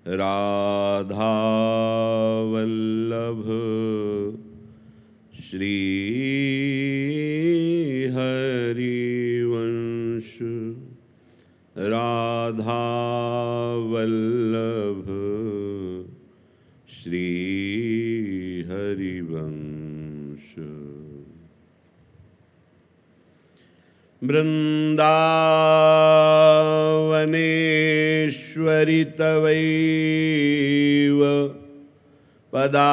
राधा वल्लभ श्री हरिवंश राधा वल्लभ श्री हरिवंश। वृन्दावनेश्वरि तवैव पदारविन्दं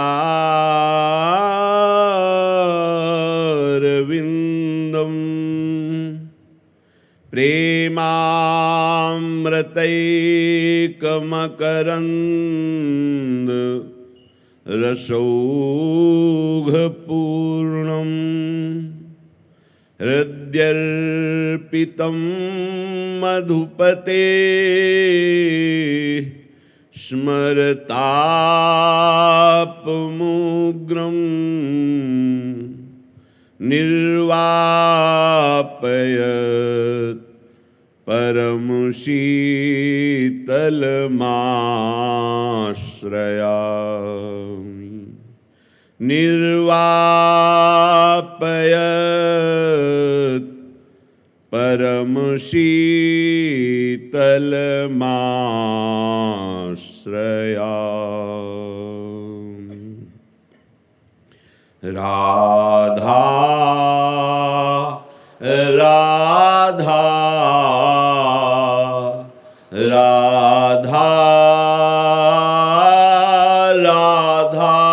प्रेमामृतैकमकरन्द रसौघपूर्णम् हृद्यर्पितं मधुपते स्मरतापमुग्रं निर्वापयत् परमशीतलमाश्रयामि। निर्वापयत् परमशीतलमाश्रयामि। राधा राधा राधा राधा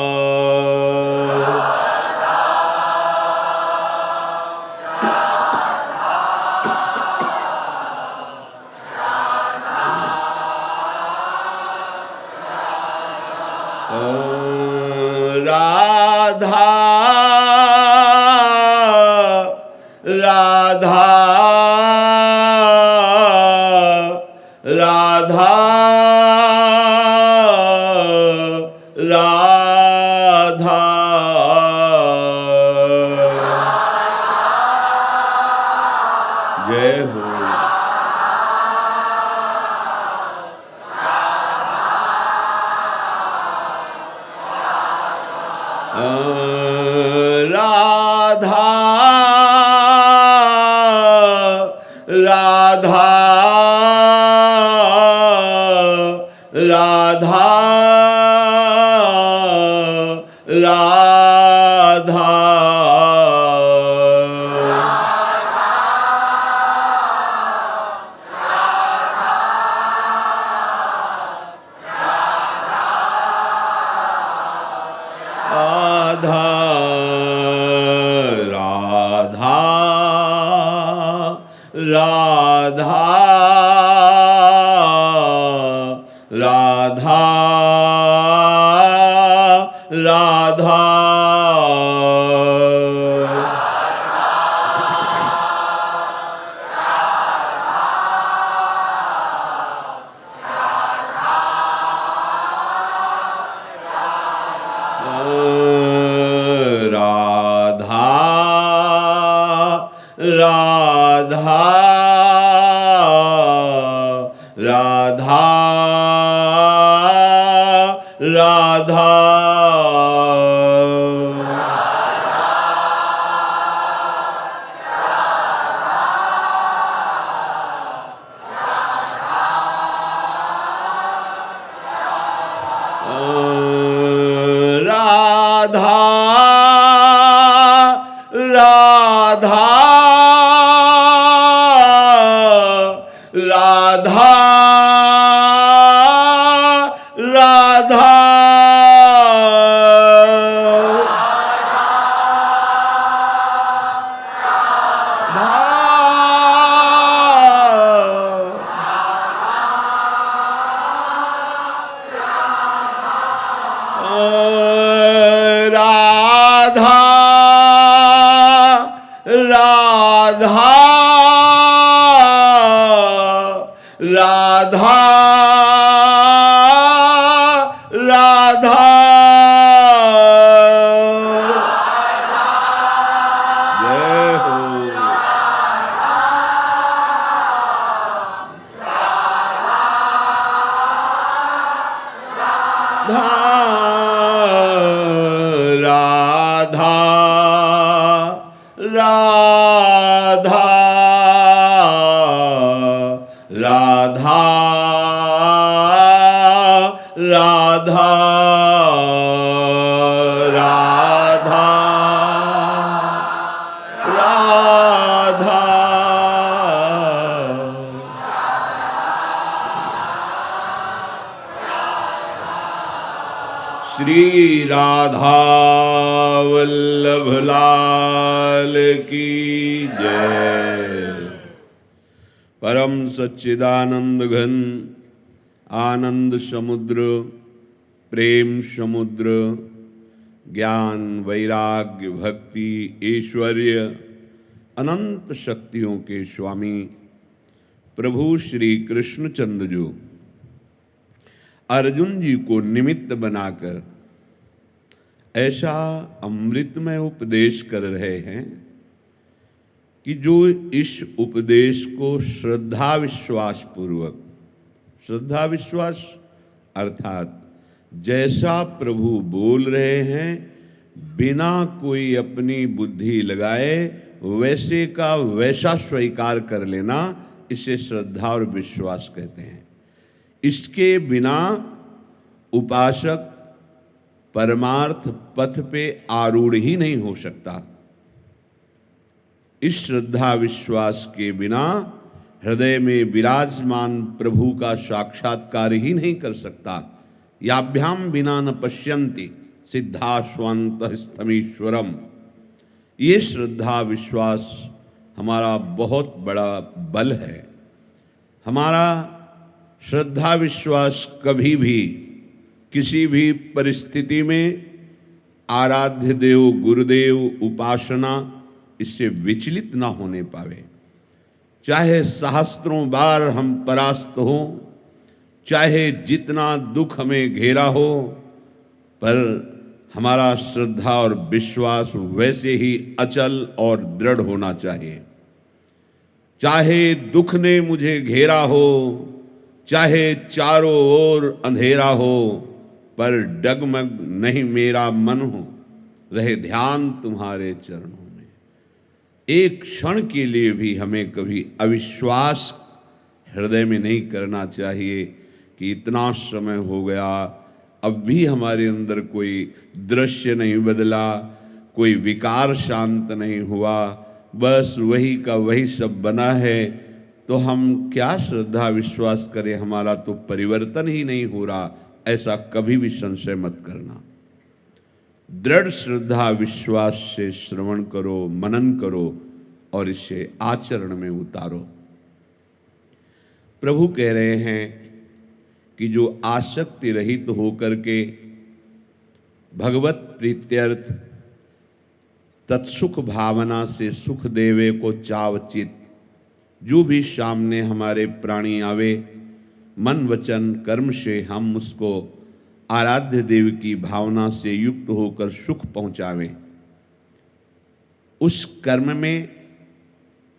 राधा राधा राधा राधा राधा जय हो। राधा राधा राधा राधा राधा राधा राधा राधा राधा राधा राधा राधा राधा राधा राधा राधा राधा राधा राधा जय हो। राधा राधा राधा राधा राधा राधा श्री राधा वल्लभ लाल की जय। परम सच्चिदानंद घन आनंद समुद्र, प्रेम समुद्र, ज्ञान वैराग्य भक्ति ऐश्वर्य अनंत शक्तियों के स्वामी प्रभु श्री कृष्णचंद्र जो अर्जुन जी को निमित्त बनाकर ऐसा अमृतमय उपदेश कर रहे हैं कि जो इस उपदेश को श्रद्धा विश्वास पूर्वक, श्रद्धा विश्वास अर्थात जैसा प्रभु बोल रहे हैं बिना कोई अपनी बुद्धि लगाए वैसे का वैसा स्वीकार कर लेना, इसे श्रद्धा और विश्वास कहते हैं। इसके बिना उपासक परमार्थ पथ पे आरूढ़ ही नहीं हो सकता। इस श्रद्धा विश्वास के बिना हृदय में विराजमान प्रभु का साक्षात्कार ही नहीं कर सकता। याभ्याम बिना न पश्यन्ति सिद्धा स्वांत स्थमीश्वरम। ये श्रद्धा विश्वास हमारा बहुत बड़ा बल है। हमारा श्रद्धा विश्वास कभी भी किसी भी परिस्थिति में आराध्य देव गुरुदेव उपासना इससे विचलित ना होने पावे। चाहे सहस्त्रों बार हम परास्त हों, चाहे जितना दुख हमें घेरा हो, पर हमारा श्रद्धा और विश्वास वैसे ही अचल और दृढ़ होना चाहिए। चाहे दुख ने मुझे घेरा हो, चाहे चारों ओर अंधेरा हो, पर डगमग नहीं मेरा मन हो, रहे ध्यान तुम्हारे चरणों में। एक क्षण के लिए भी हमें कभी अविश्वास हृदय में नहीं करना चाहिए कि इतना समय हो गया अब भी हमारे अंदर कोई दृश्य नहीं बदला, कोई विकार शांत नहीं हुआ, बस वही का वही सब बना है, तो हम क्या श्रद्धा विश्वास करें, हमारा तो परिवर्तन ही नहीं हो रहा। ऐसा कभी भी संशय मत करना। दृढ़ श्रद्धा विश्वास से श्रवण करो, मनन करो और इसे आचरण में उतारो। प्रभु कह रहे हैं कि जो आसक्ति रहित होकर के भगवत प्रीत्यर्थ तत्सुख भावना से सुख देवे को चावचित, जो भी सामने हमारे प्राणी आवे, मन वचन कर्म से हम उसको आराध्य देव की भावना से युक्त होकर सुख पहुँचावें। उस कर्म में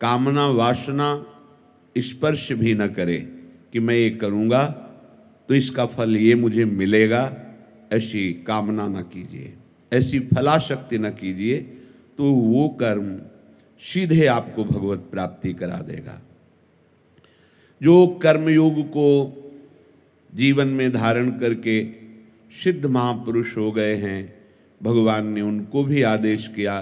कामना वासना स्पर्श भी न करे कि मैं ये करूँगा तो इसका फल ये मुझे मिलेगा, ऐसी कामना न कीजिए, ऐसी फलाशक्ति न कीजिए, तो वो कर्म सीधे आपको भगवत प्राप्ति करा देगा। जो कर्मयोग को जीवन में धारण करके सिद्ध महापुरुष हो गए हैं, भगवान ने उनको भी आदेश किया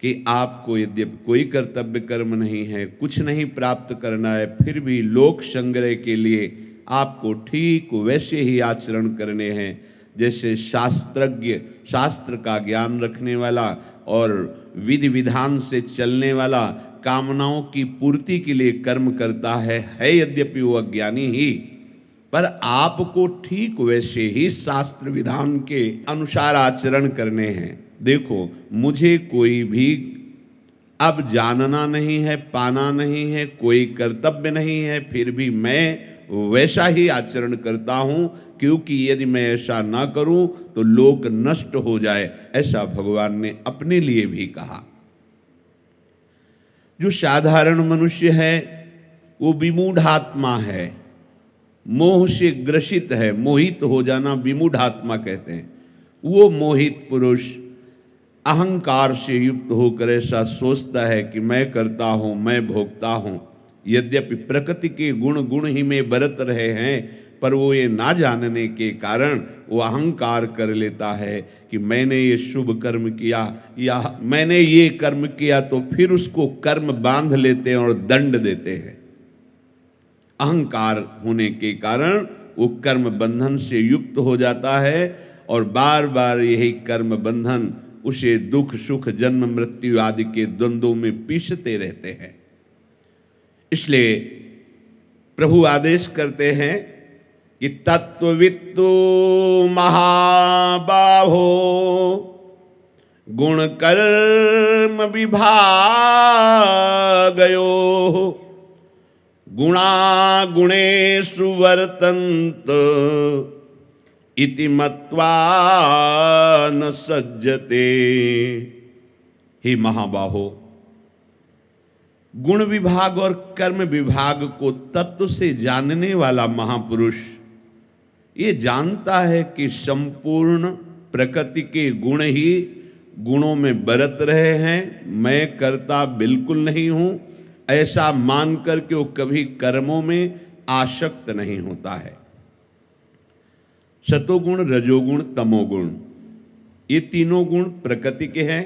कि आपको यद्यपि कोई कर्तव्य कर्म नहीं है, कुछ नहीं प्राप्त करना है, फिर भी लोक संग्रह के लिए आपको ठीक वैसे ही आचरण करने हैं जैसे शास्त्रज्ञ, शास्त्र का ज्ञान रखने वाला और विधि विधान से चलने वाला कामनाओं की पूर्ति के लिए कर्म करता है यद्यपि वो अज्ञानी ही, पर आपको ठीक वैसे ही शास्त्र विधान के अनुसार आचरण करने हैं। देखो, मुझे कोई भी अब जानना नहीं है, पाना नहीं है, कोई कर्तव्य नहीं है, फिर भी मैं वैसा ही आचरण करता हूँ, क्योंकि यदि मैं ऐसा ना करूं तो लोक नष्ट हो जाए, ऐसा भगवान ने अपने लिए भी कहा। जो साधारण मनुष्य है वो विमूढ़ात्मा है, मोह से ग्रसित है। मोहित हो जाना विमूढ़ात्मा कहते हैं। वो मोहित पुरुष अहंकार से युक्त होकर ऐसा सोचता है कि मैं करता हूँ, मैं भोगता हूँ। यद्यपि प्रकृति के गुण गुण ही में बरत रहे हैं, पर वो ये ना जानने के कारण वो अहंकार कर लेता है कि मैंने ये शुभ कर्म किया या मैंने ये कर्म किया, तो फिर उसको कर्म बांध लेते हैं और दंड देते हैं। अहंकार होने के कारण वो कर्म बंधन से युक्त हो जाता है और बार बार यही कर्म बंधन उसे दुख सुख जन्म मृत्यु आदि के द्वंद्वों में पीसते रहते हैं। इसलिए प्रभु आदेश करते हैं कि तत्ववित्तो महाबाहो गुण कर्म विभागयो गुणा गुणेषु वर्तन्त इति मत्वा न सज्जते। हे महाबाहो, गुण विभाग और कर्म विभाग को तत्व से जानने वाला महापुरुष ये जानता है कि संपूर्ण प्रकृति के गुण ही गुणों में बरत रहे हैं, मैं करता बिल्कुल नहीं हूं, ऐसा मान करके वो कभी कर्मों में आसक्त नहीं होता है। सतोगुण, रजोगुण, तमोगुण, ये तीनों गुण प्रकृति के हैं।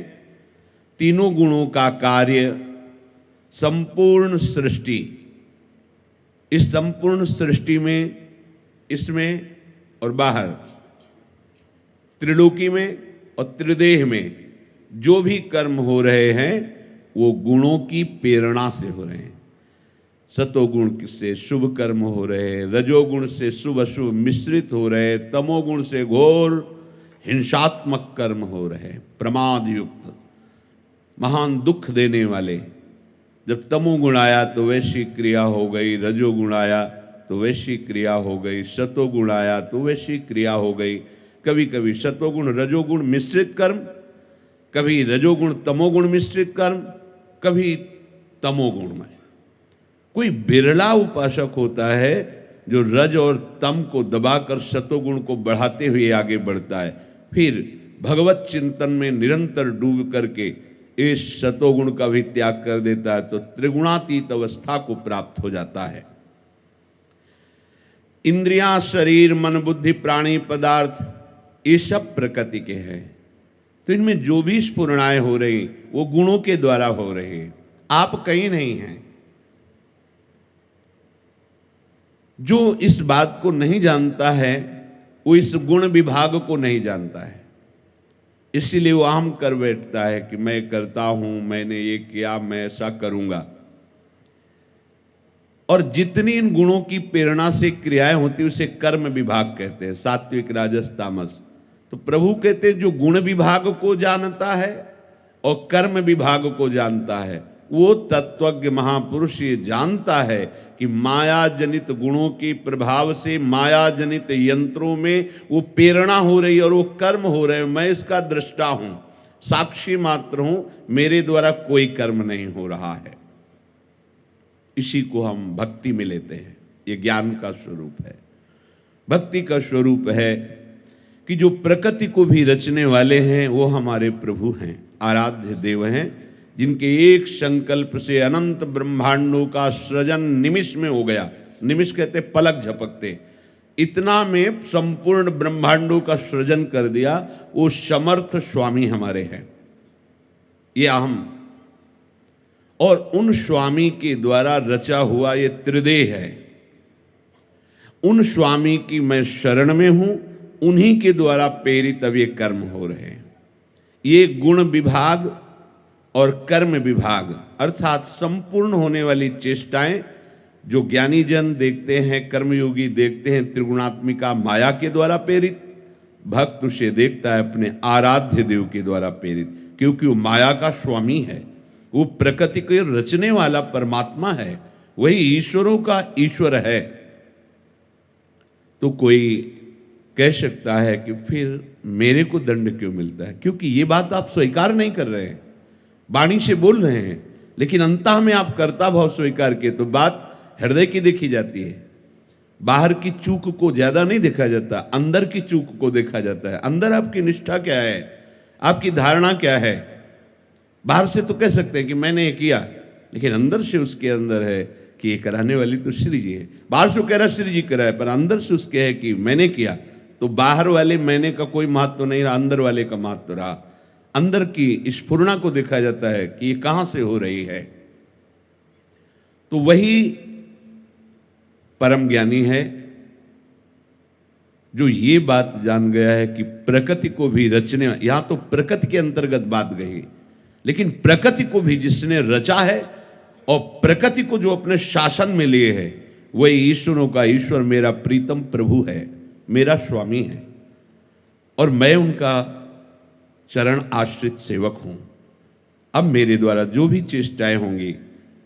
तीनों गुणों का कार्य संपूर्ण सृष्टि, इस संपूर्ण सृष्टि में, इसमें और बाहर, त्रिलोकी में और त्रिदेह में जो भी कर्म हो रहे हैं वो गुणों की प्रेरणा से हो रहे हैं। सतोगुण से शुभ कर्म हो रहे, रजोगुण से शुभ अशुभ मिश्रित हो रहे, तमोगुण से घोर हिंसात्मक कर्म हो रहे, प्रमाद युक्त महान दुख देने वाले। जब तमोगुण आया तो वैसी क्रिया हो गई, रजोगुण आया तो वैसी क्रिया हो गई, सतोगुण आया तो वैसी क्रिया हो गई। कभी कभी सतोगुण रजोगुण मिश्रित कर्म, कभी रजोगुण तमोगुण मिश्रित कर्म, कभी तमोगुण में। कोई बिरला उपासक होता है जो रज और तम को दबाकर सतोगुण को बढ़ाते हुए आगे बढ़ता है, फिर भगवत चिंतन में निरंतर डूब करके इस सतोगुण का भी त्याग कर देता है, तो त्रिगुणातीत अवस्था को प्राप्त हो जाता है। इंद्रियां, शरीर, मन, बुद्धि, प्राणी, पदार्थ, ये सब प्रकृति के हैं। तो इनमें जो भी स्फुरणाएं हो रही वो गुणों के द्वारा हो रही है, आप कहीं नहीं हैं। जो इस बात को नहीं जानता है वो इस गुण विभाग को नहीं जानता है, इसीलिए वो अहम कर बैठता है कि मैं करता हूं, मैंने ये किया, मैं ऐसा करूंगा। और जितनी इन गुणों की प्रेरणा से क्रियाएं होती उसे कर्म विभाग कहते हैं, सात्विक, राजस, तामस। तो प्रभु कहते हैं जो गुण विभाग को जानता है और कर्म विभाग को जानता है, वो तत्वज्ञ महापुरुष ये जानता है कि माया जनित गुणों के प्रभाव से माया जनित यंत्रों में वो प्रेरणा हो रही है और वो कर्म हो रहे हैं। मैं इसका दृष्टा हूं, साक्षी मात्र हूं, मेरे द्वारा कोई कर्म नहीं हो रहा है। इसी को हम भक्ति में लेते हैं। ये ज्ञान का स्वरूप है। भक्ति का स्वरूप है कि जो प्रकृति को भी रचने वाले हैं वो हमारे प्रभु हैं, आराध्य देव हैं, जिनके एक संकल्प से अनंत ब्रह्मांडों का सृजन निमिष में हो गया। निमिष कहते पलक झपकते, इतना में संपूर्ण ब्रह्मांडों का सृजन कर दिया। वो समर्थ स्वामी हमारे हैं, ये अहम। और उन स्वामी के द्वारा रचा हुआ ये त्रिदेह है। उन स्वामी की मैं शरण में हूं, उन्हीं के द्वारा प्रेरित अब ये कर्म हो रहे हैं। ये गुण विभाग और कर्म विभाग अर्थात संपूर्ण होने वाली चेष्टाएं जो ज्ञानी जन देखते हैं, कर्मयोगी देखते हैं त्रिगुणात्मिका माया के द्वारा प्रेरित, भक्त उसे देखता है अपने आराध्य देव के द्वारा प्रेरित, क्योंकि वो माया का स्वामी है, वो प्रकृति को रचने वाला परमात्मा है, वही ईश्वरों का ईश्वर है। तो कोई कह सकता है कि फिर मेरे को दंड क्यों मिलता है, क्योंकि ये बात आप स्वीकार नहीं कर रहे हैं, वाणी से बोल रहे हैं, लेकिन अंतः में आप कर्ता भाव स्वीकार किए तो बात हृदय की देखी जाती है। बाहर की चूक को ज्यादा नहीं देखा जाता, अंदर की चूक को देखा जाता है। अंदर आपकी निष्ठा क्या है, आपकी धारणा क्या है। बाहर से तो कह सकते हैं कि मैंने ये किया, लेकिन अंदर से उसके अंदर है कि ये कराने वाली तो श्री जी है। बाहर से कह रहा श्री जी कराए, पर अंदर से उसके है कि मैंने किया। तो बाहर वाले मैंने का कोई महत्व तो नहीं रहा, अंदर वाले का महत्व रहा। अंदर की स्फुरना को देखा जाता है कि ये कहां से हो रही है। तो वही परम ज्ञानी है जो ये बात जान गया है कि प्रकृति को भी रचने, यहां तो प्रकृति के अंतर्गत बात गई, लेकिन प्रकृति को भी जिसने रचा है और प्रकृति को जो अपने शासन में लिए है, वही ईश्वरों का ईश्वर मेरा प्रीतम प्रभु है, मेरा स्वामी है, और मैं उनका चरण आश्रित सेवक हूं। अब मेरे द्वारा जो भी चेष्टाएं होंगी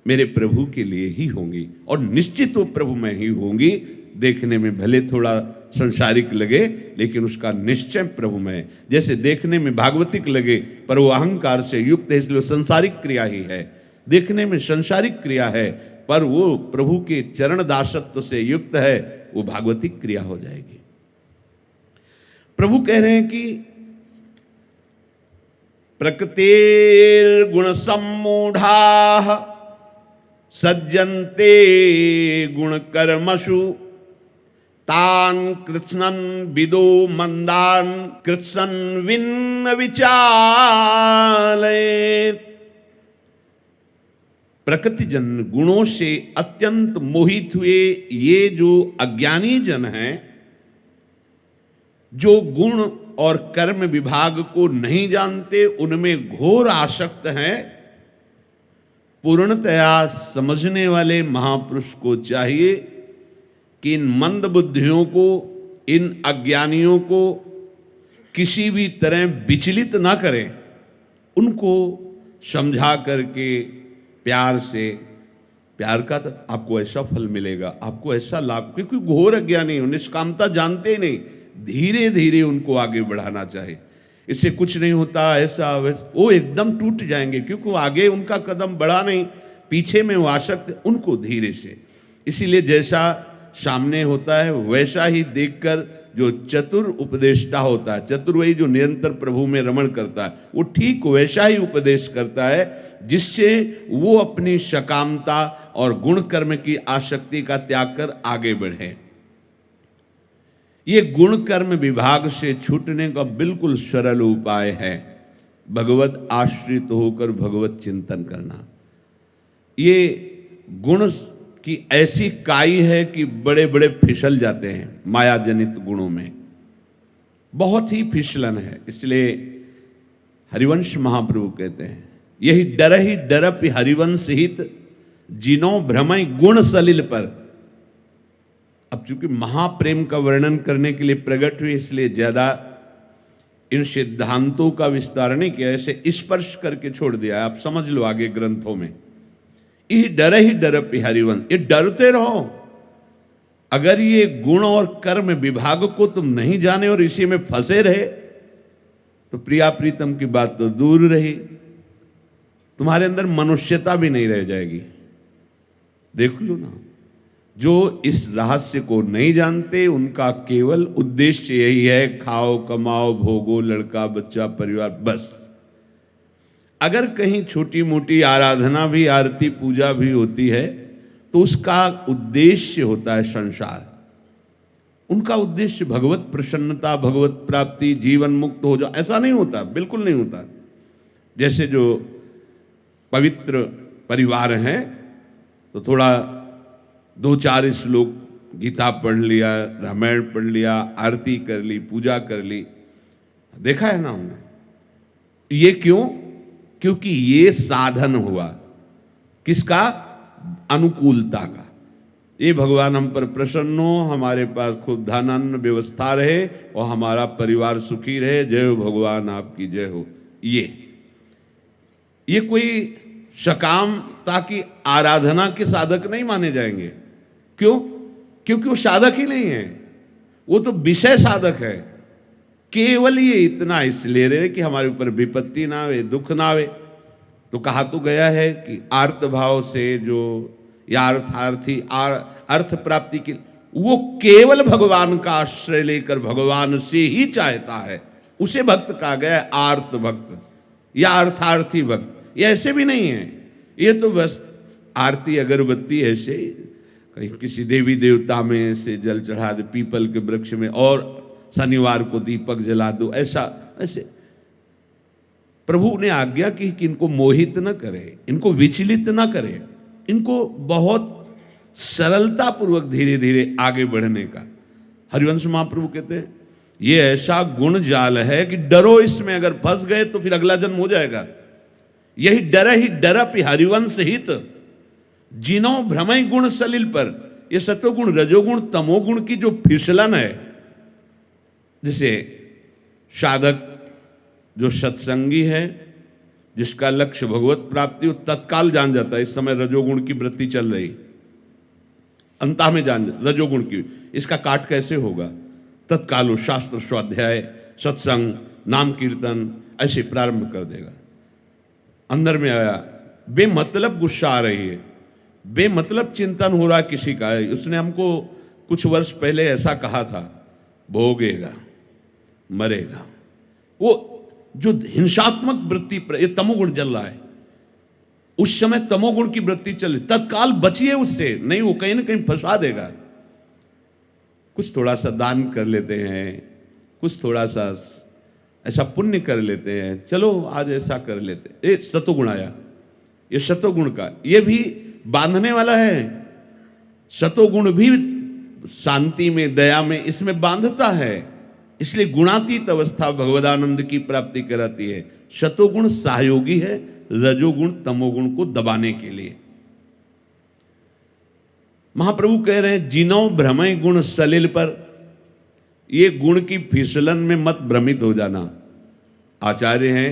मेरे प्रभु के लिए ही होंगी, और निश्चित वो प्रभु में ही होंगी। देखने में भले थोड़ा संसारिक लगे, लेकिन उसका निश्चय प्रभु में है। जैसे देखने में भागवतिक लगे, पर वो अहंकार से युक्त है, इसलिए संसारिक क्रिया ही है। देखने में संसारिक क्रिया है, पर वो प्रभु के चरण दासत्व से युक्त है, वो भागवतिक क्रिया हो जाएगी। प्रभु कह रहे हैं कि प्रकृतेर गुण सम्मूढ़ाः सज्जन्ते गुण कर्मसु तान कृत्स्नन् विदो मंदान कृत्स्नन् विन्न विचालयेत्। प्रकृति जन गुणों से अत्यंत मोहित हुए ये जो अज्ञानी जन हैं, जो गुण और कर्म विभाग को नहीं जानते, उनमें घोर आसक्त हैं, पूर्णतया समझने वाले महापुरुष को चाहिए कि इन मंद बुद्धियों को, इन अज्ञानियों को किसी भी तरह विचलित ना करें, उनको समझा करके प्यार से, प्यार का तो आपको ऐसा फल मिलेगा, आपको ऐसा लाभ, क्योंकि घोर अज्ञानी हो, निष्कामता जानते ही नहीं, धीरे धीरे उनको आगे बढ़ाना चाहिए। इससे कुछ नहीं होता, ऐसा वैसा, वो एकदम टूट जाएंगे, क्योंकि वो आगे उनका कदम बढ़ा नहीं, पीछे में वो आसक्त, उनको धीरे से। इसीलिए जैसा सामने होता है वैसा ही देखकर जो चतुर उपदेष्टा होता है, चतुर वही जो निरंतर प्रभु में रमण करता है, वो ठीक वैसा ही उपदेश करता है जिससे वो अपनी सकामता और गुण कर्म की आसक्ति का त्याग कर आगे बढ़े। ये गुण कर्म विभाग से छूटने का बिल्कुल सरल उपाय है, भगवत आश्रित होकर भगवत चिंतन करना। ये गुण की ऐसी काई है कि बड़े बड़े फिसल जाते हैं माया जनित गुणों में, बहुत ही फिसलन है। इसलिए हरिवंश महाप्रभु कहते हैं, यही डर ही डरप हरिवंश हित जिनो भ्रमय गुण सलिल पर। अब चूंकि महाप्रेम का वर्णन करने के लिए प्रकट हुई, इसलिए ज्यादा इन सिद्धांतों का विस्तार नहीं किया, ऐसे स्पर्श करके छोड़ दिया। आप समझ लो आगे ग्रंथों में, ये डर ही डर हरिवंश, ये डरते रहो। अगर ये गुण और कर्म विभाग को तुम नहीं जाने और इसी में फंसे रहे, तो प्रिया प्रीतम की बात तो दूर रही, तुम्हारे अंदर मनुष्यता भी नहीं रह जाएगी। देख लो ना, जो इस रहस्य को नहीं जानते उनका केवल उद्देश्य यही है, खाओ कमाओ भोगो, लड़का बच्चा परिवार, बस। अगर कहीं छोटी मोटी आराधना भी, आरती पूजा भी होती है, तो उसका उद्देश्य होता है संसार। उनका उद्देश्य भगवत प्रसन्नता, भगवत प्राप्ति, जीवन मुक्त हो जाओ, ऐसा नहीं होता, बिल्कुल नहीं होता। जैसे जो पवित्र परिवार हैं, तो थोड़ा 2-4 श्लोक गीता पढ़ लिया, रामायण पढ़ लिया, आरती कर ली, पूजा कर ली, देखा है ना हमने। ये क्यों? क्योंकि ये साधन हुआ किसका? अनुकूलता का। ये भगवान हम पर प्रसन्न हो, हमारे पास खूब धनान्न व्यवस्था रहे और हमारा परिवार सुखी रहे, जय हो भगवान आपकी जय हो। ये कोई सकामता की आराधना के साधक नहीं माने जाएंगे। क्यों? क्योंकि वो साधक ही नहीं है, वो तो विषय साधक है। केवल ये इतना इसलिए रहे कि हमारे ऊपर विपत्ति ना आवे, दुख ना आवे। तो कहा तो गया है कि आर्त भाव से जो या अर्थार्थी अर्थ प्राप्ति के वो केवल भगवान का आश्रय लेकर भगवान से ही चाहता है, उसे भक्त कहा गया है, आर्त भक्त या अर्थार्थी भक्त। ये ऐसे भी नहीं है, ये तो बस आरती अगरबत्ती ऐसे कहीं किसी देवी देवता में से जल चढ़ा दे, पीपल के वृक्ष में, और शनिवार को दीपक जला दो, ऐसे प्रभु ने आज्ञा की कि इनको मोहित न करे, इनको विचलित न करे, इनको बहुत सरलता पूर्वक धीरे धीरे आगे बढ़ने का। हरिवंश महाप्रभु कहते हैं ये ऐसा गुण जाल है कि डरो इसमें, अगर फंस गए तो फिर अगला जन्म हो जाएगा। यही डर ही डरप हरिवंश हित, जिनो भ्रमय गुण सलिल पर। ये सतोगुण रजोगुण तमोगुण की जो फिसलन है, जिसे साधक जो सत्संगी है, जिसका लक्ष्य भगवत प्राप्ति, वो तत्काल जान जाता है इस समय रजोगुण की वृत्ति चल रही, अंता में जान रजोगुण की, इसका काट कैसे होगा। तत्काल वो शास्त्र स्वाध्याय, सत्संग, नाम कीर्तन ऐसे प्रारंभ कर देगा। अंदर में आया, बेमतलब गुस्सा आ रही है, बेमतलब चिंतन हो रहा है किसी का। उसने हमको कुछ वर्ष पहले ऐसा कहा था, भोगेगा मरेगा। वो जो हिंसात्मक वृत्ति पर ये तमोगुण जल रहा है, उस समय तमोगुण की वृत्ति चल रही, तत्काल बचिए उससे, नहीं वो कहीं ना कहीं फंसा देगा। कुछ थोड़ा सा दान कर लेते हैं, कुछ थोड़ा सा ऐसा पुण्य कर लेते हैं, चलो आज ऐसा कर लेते हैं। ये सतोगुण आया, ये सतोगुण का ये भी बांधने वाला है। सतोगुण भी शांति में, दया में, इसमें बांधता है। इसलिए गुणातीत अवस्था भगवदानंद की प्राप्ति कराती है। सतोगुण सहयोगी है रजोगुण तमोगुण को दबाने के लिए। महाप्रभु कह रहे हैं जिनो भ्रमय गुण सलिल पर, ये गुण की फिसलन में मत भ्रमित हो जाना। आचार्य हैं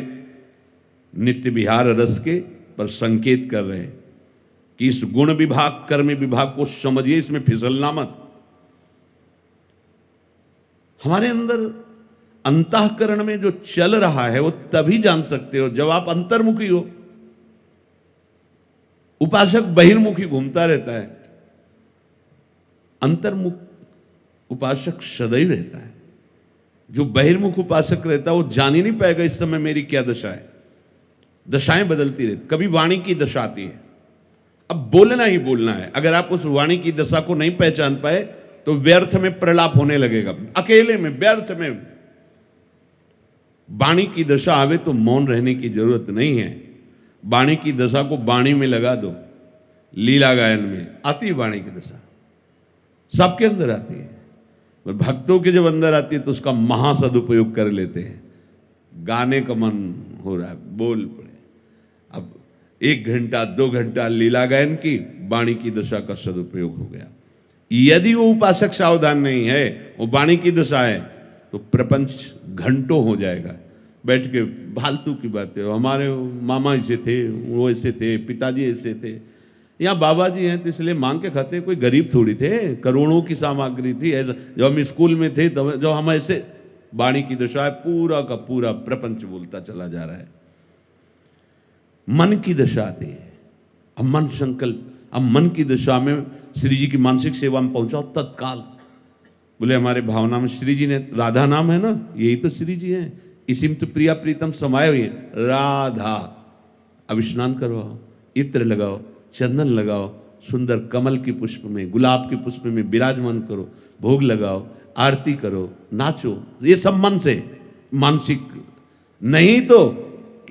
नित्य विहार रस के पर संकेत कर रहे हैं कि इस गुण विभाग कर्म विभाग को समझिए, इसमें फिसलना मत। हमारे अंदर अंतःकरण में जो चल रहा है वो तभी जान सकते हो जब आप अंतर्मुखी हो। उपासक बहिर्मुखी घूमता रहता है, अंतर्मुख उपासक सदैव रहता है। जो बहिर्मुख उपासक रहता है वो जान ही नहीं पाएगा इस समय मेरी क्या दशा है। दशाएं बदलती रहती, कभी वाणी की दशा आती है, अब बोलना ही बोलना है। अगर आप उस वाणी की दशा को नहीं पहचान पाए तो व्यर्थ में प्रलाप होने लगेगा, अकेले में व्यर्थ में। वाणी की दशा आवे तो मौन रहने की जरूरत नहीं है। वाणी की दशा को वाणी में लगा दो, लीला गायन में आती है वाणी की दशा, सबके अंदर आती है। भक्तों के जब अंदर आती है तो उसका महासदुपयोग कर लेते हैं। गाने का मन हो रहा है, बोल पड़े। अब 1 घंटा 2 घंटा लीला गायन की, वाणी की दशा का सदुपयोग हो गया। यदि वो उपासक सावधान नहीं है, वो वाणी की दशा है, तो प्रपंच घंटों हो जाएगा। बैठ के फालतू की बातें, हमारे मामा ऐसे थे, वो ऐसे थे, पिताजी ऐसे थे, यहाँ बाबा जी हैं तो इसलिए मांग के खाते, कोई गरीब थोड़ी थे, करोड़ों की सामग्री थी। ऐसा जब हम स्कूल में थे तब जो हम ऐसे, वाणी की दशा है, पूरा का पूरा प्रपंच बोलता चला जा रहा है। मन की दशा आती है, अब मन संकल्प, अब मन की दशा में श्री जी की मानसिक सेवा में पहुंचाओ तत्काल। बोले हमारे भावना में श्री जी ने, राधा नाम है ना, यही तो श्री जी हैं, इसी में तो प्रिया प्रीतम समाये हुए राधा। अब स्नान करवाओ, इत्र लगाओ, चंदन लगाओ, सुंदर कमल के पुष्प में, गुलाब के पुष्प में विराजमान करो, भोग लगाओ, आरती करो, नाचो। ये सब मन से, मानसिक नहीं तो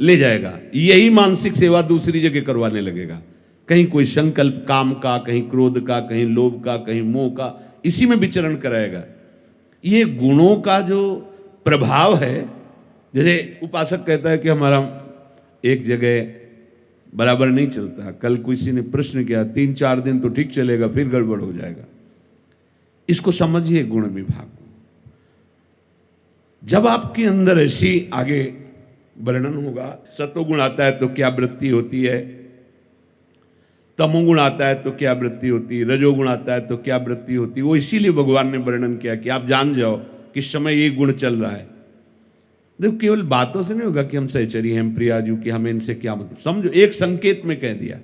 ले जाएगा। यही मानसिक सेवा दूसरी जगह करवाने लगेगा। कहीं कोई संकल्प काम का, कहीं क्रोध का, कहीं लोभ का, कहीं मोह का, इसी में विचरण कराएगा। ये गुणों का जो प्रभाव है, जैसे उपासक कहता है कि हमारा एक जगह बराबर नहीं चलता। कल किसी ने प्रश्न किया, 3-4 दिन तो ठीक चलेगा, फिर गड़बड़ हो जाएगा। इसको समझिए गुण विभाग को। जब आपके अंदर ऐसी आगे वर्णन होगा, सतोगुण आता है तो क्या वृत्ति होती है, तमोगुण आता है तो क्या वृत्ति होती है, रजोगुण आता है तो क्या वृत्ति होती है। वो इसीलिए भगवान ने वर्णन किया कि आप जान जाओ किस समय ये गुण चल रहा है। देखो, केवल बातों से नहीं होगा कि हम सहचरी हैं, प्रियाजू, कि हमें इनसे क्या मतलब। समझो, एक संकेत में कह दिया,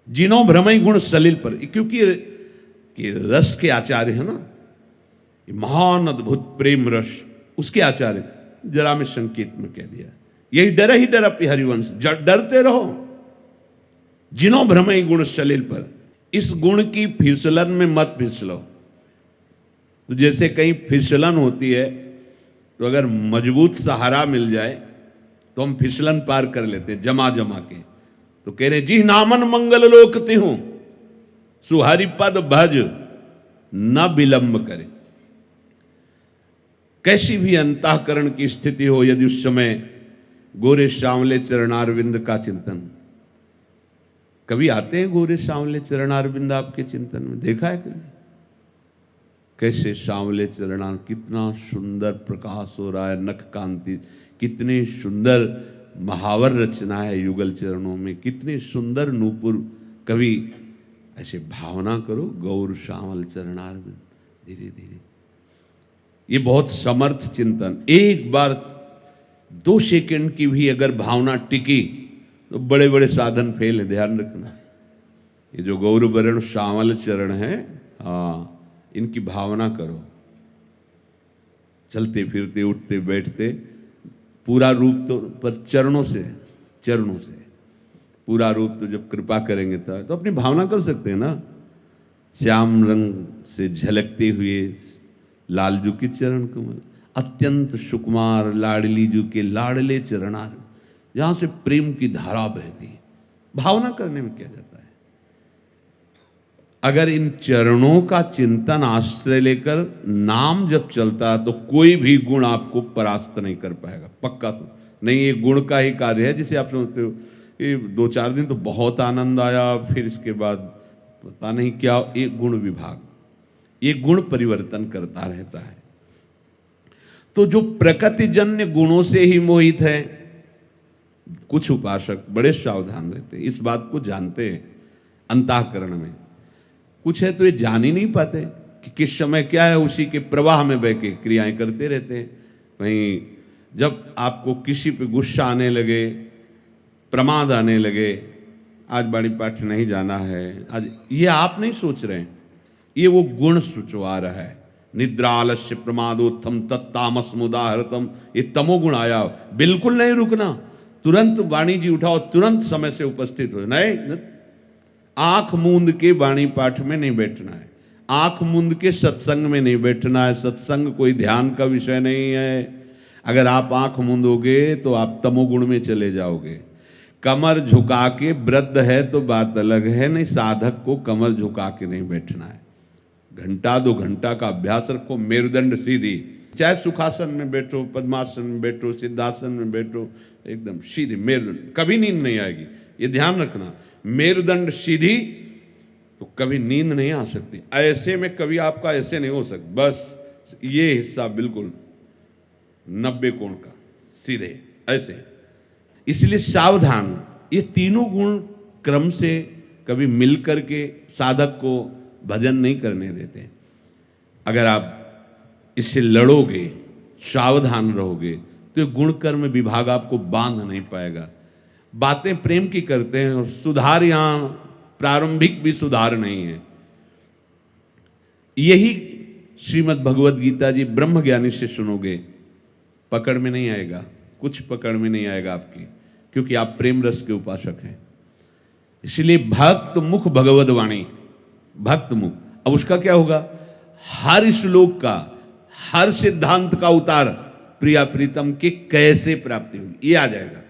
जिनो भ्रमई गुण सलिल पर, क्योंकि कि रस के आचार्य है ना, महान अद्भुत प्रेम रस, उसके आचार्य, जरा में संकेत में कह दिया। यही डर ही डर अपनी हरिवंश, डरते रहो जिनो भ्रमई गुण सलिल पर। इस गुण की फिसलन में मत फिसलो। तो जैसे कहीं फिसलन होती है, तो अगर मजबूत सहारा मिल जाए तो हम फिसलन पार कर लेते हैं जमा जमा के। तो कह रहे, जी नामन मंगल लोकती हूं, सुहरिपद भज न विलंब करे। कैसी भी अंतःकरण की स्थिति हो, यदि उस समय गोरे सांवले चरणारविंद का चिंतन, कभी आते हैं गोरे सांवले चरणारविंद आपके चिंतन में, देखा है कभी? कैसे सांवले चरणार, कितना सुंदर प्रकाश हो रहा है, नख कांति, कितने सुंदर महावर रचना है युगल चरणों में, कितने सुंदर नूपुर। कभी ऐसे भावना करो, गौर श्यामल चरणारविंद, धीरे धीरे। ये बहुत समर्थ चिंतन। एक बार 2 सेकंड की भी अगर भावना टिकी तो बड़े बड़े साधन फेल है, ध्यान रखना। ये जो गौर वर्ण श्यामल चरण है, हाँ, इनकी भावना करो। चलते फिरते उठते बैठते, पूरा रूप तो पर चरणों से पूरा रूप तो जब कृपा करेंगे तो अपनी भावना कर सकते हैं ना। श्याम रंग से झलकते हुए लालजू के चरण कमल, अत्यंत सुकुमार लाडली जू के लाडले चरणार, जहां से प्रेम की धारा बहती। भावना करने में क्या जाता है। अगर इन चरणों का चिंतन आश्रय लेकर नाम जब चलता है तो कोई भी गुण आपको परास्त नहीं कर पाएगा, पक्का नहीं। ये गुण का ही कार्य है, जिसे आप समझते हो ये 2-4 दिन तो बहुत आनंद आया, फिर इसके बाद पता नहीं क्या। एक गुण विभाग, ये गुण परिवर्तन करता रहता है। तो जो प्रकृतिजन्य गुणों से ही मोहित है, कुछ उपासक बड़े सावधान रहते हैं, इस बात को जानते हैं अंतःकरण में। कुछ है तो ये जान ही नहीं पाते कि किस समय क्या है, उसी के प्रवाह में बह के क्रियाएं करते रहते हैं। कहीं जब आपको किसी पे गुस्सा आने लगे, प्रमाद आने लगे, आज बाड़ी पाठ नहीं जाना है, आज, ये आप नहीं सोच रहे हैं, ये वो गुण सुचवा रहा है। निद्रा आलस्य प्रमादोत्थम तत्तामस मुदाहरतम, ये तमोगुण आया, बिल्कुल नहीं रुकना, तुरंत वाणी जी उठाओ, तुरंत समय से उपस्थित हो। नहीं, आंख मूंद के वाणी पाठ में नहीं बैठना है, आंख मूंद के सत्संग में नहीं बैठना है। सत्संग कोई ध्यान का विषय नहीं है। अगर आप आंख मूंदोगे तो आप तमोगुण में चले जाओगे। कमर झुका के, वृद्ध है तो बात अलग है, नहीं, साधक को कमर झुका के नहीं बैठना है। 1-2 घंटा का अभ्यास रखो, मेरुदंड सीधी, चाहे सुखासन में बैठो, पद्मासन में बैठो, सिद्धासन में बैठो, एकदम सीधी मेरुदंड, कभी नींद नहीं आएगी, ये ध्यान रखना। मेरुदंड सीधी तो कभी नींद नहीं आ सकती। ऐसे में कभी आपका ऐसे नहीं हो सकता, बस ये हिस्सा बिल्कुल 90 कोण का सीधे ऐसे। इसलिए सावधान, ये तीनों गुण क्रम से कभी मिलकर के साधक को भजन नहीं करने देते। अगर आप इससे लड़ोगे, सावधान रहोगे, तो गुण कर्म विभाग आपको बांध नहीं पाएगा। बातें प्रेम की करते हैं और सुधार यहां प्रारंभिक भी सुधार नहीं है। यही श्रीमद् भगवद गीता जी ब्रह्म ज्ञानी से सुनोगे, पकड़ में नहीं आएगा, कुछ पकड़ में नहीं आएगा आपकी, क्योंकि आप प्रेम रस के उपासक हैं। इसलिए भक्त मुख भगवद वाणी, भक्त मुख। अब उसका क्या होगा, हर श्लोक का, हर सिद्धांत का उतार प्रिया प्रीतम के कैसे प्राप्ति होगी, ये आ जाएगा।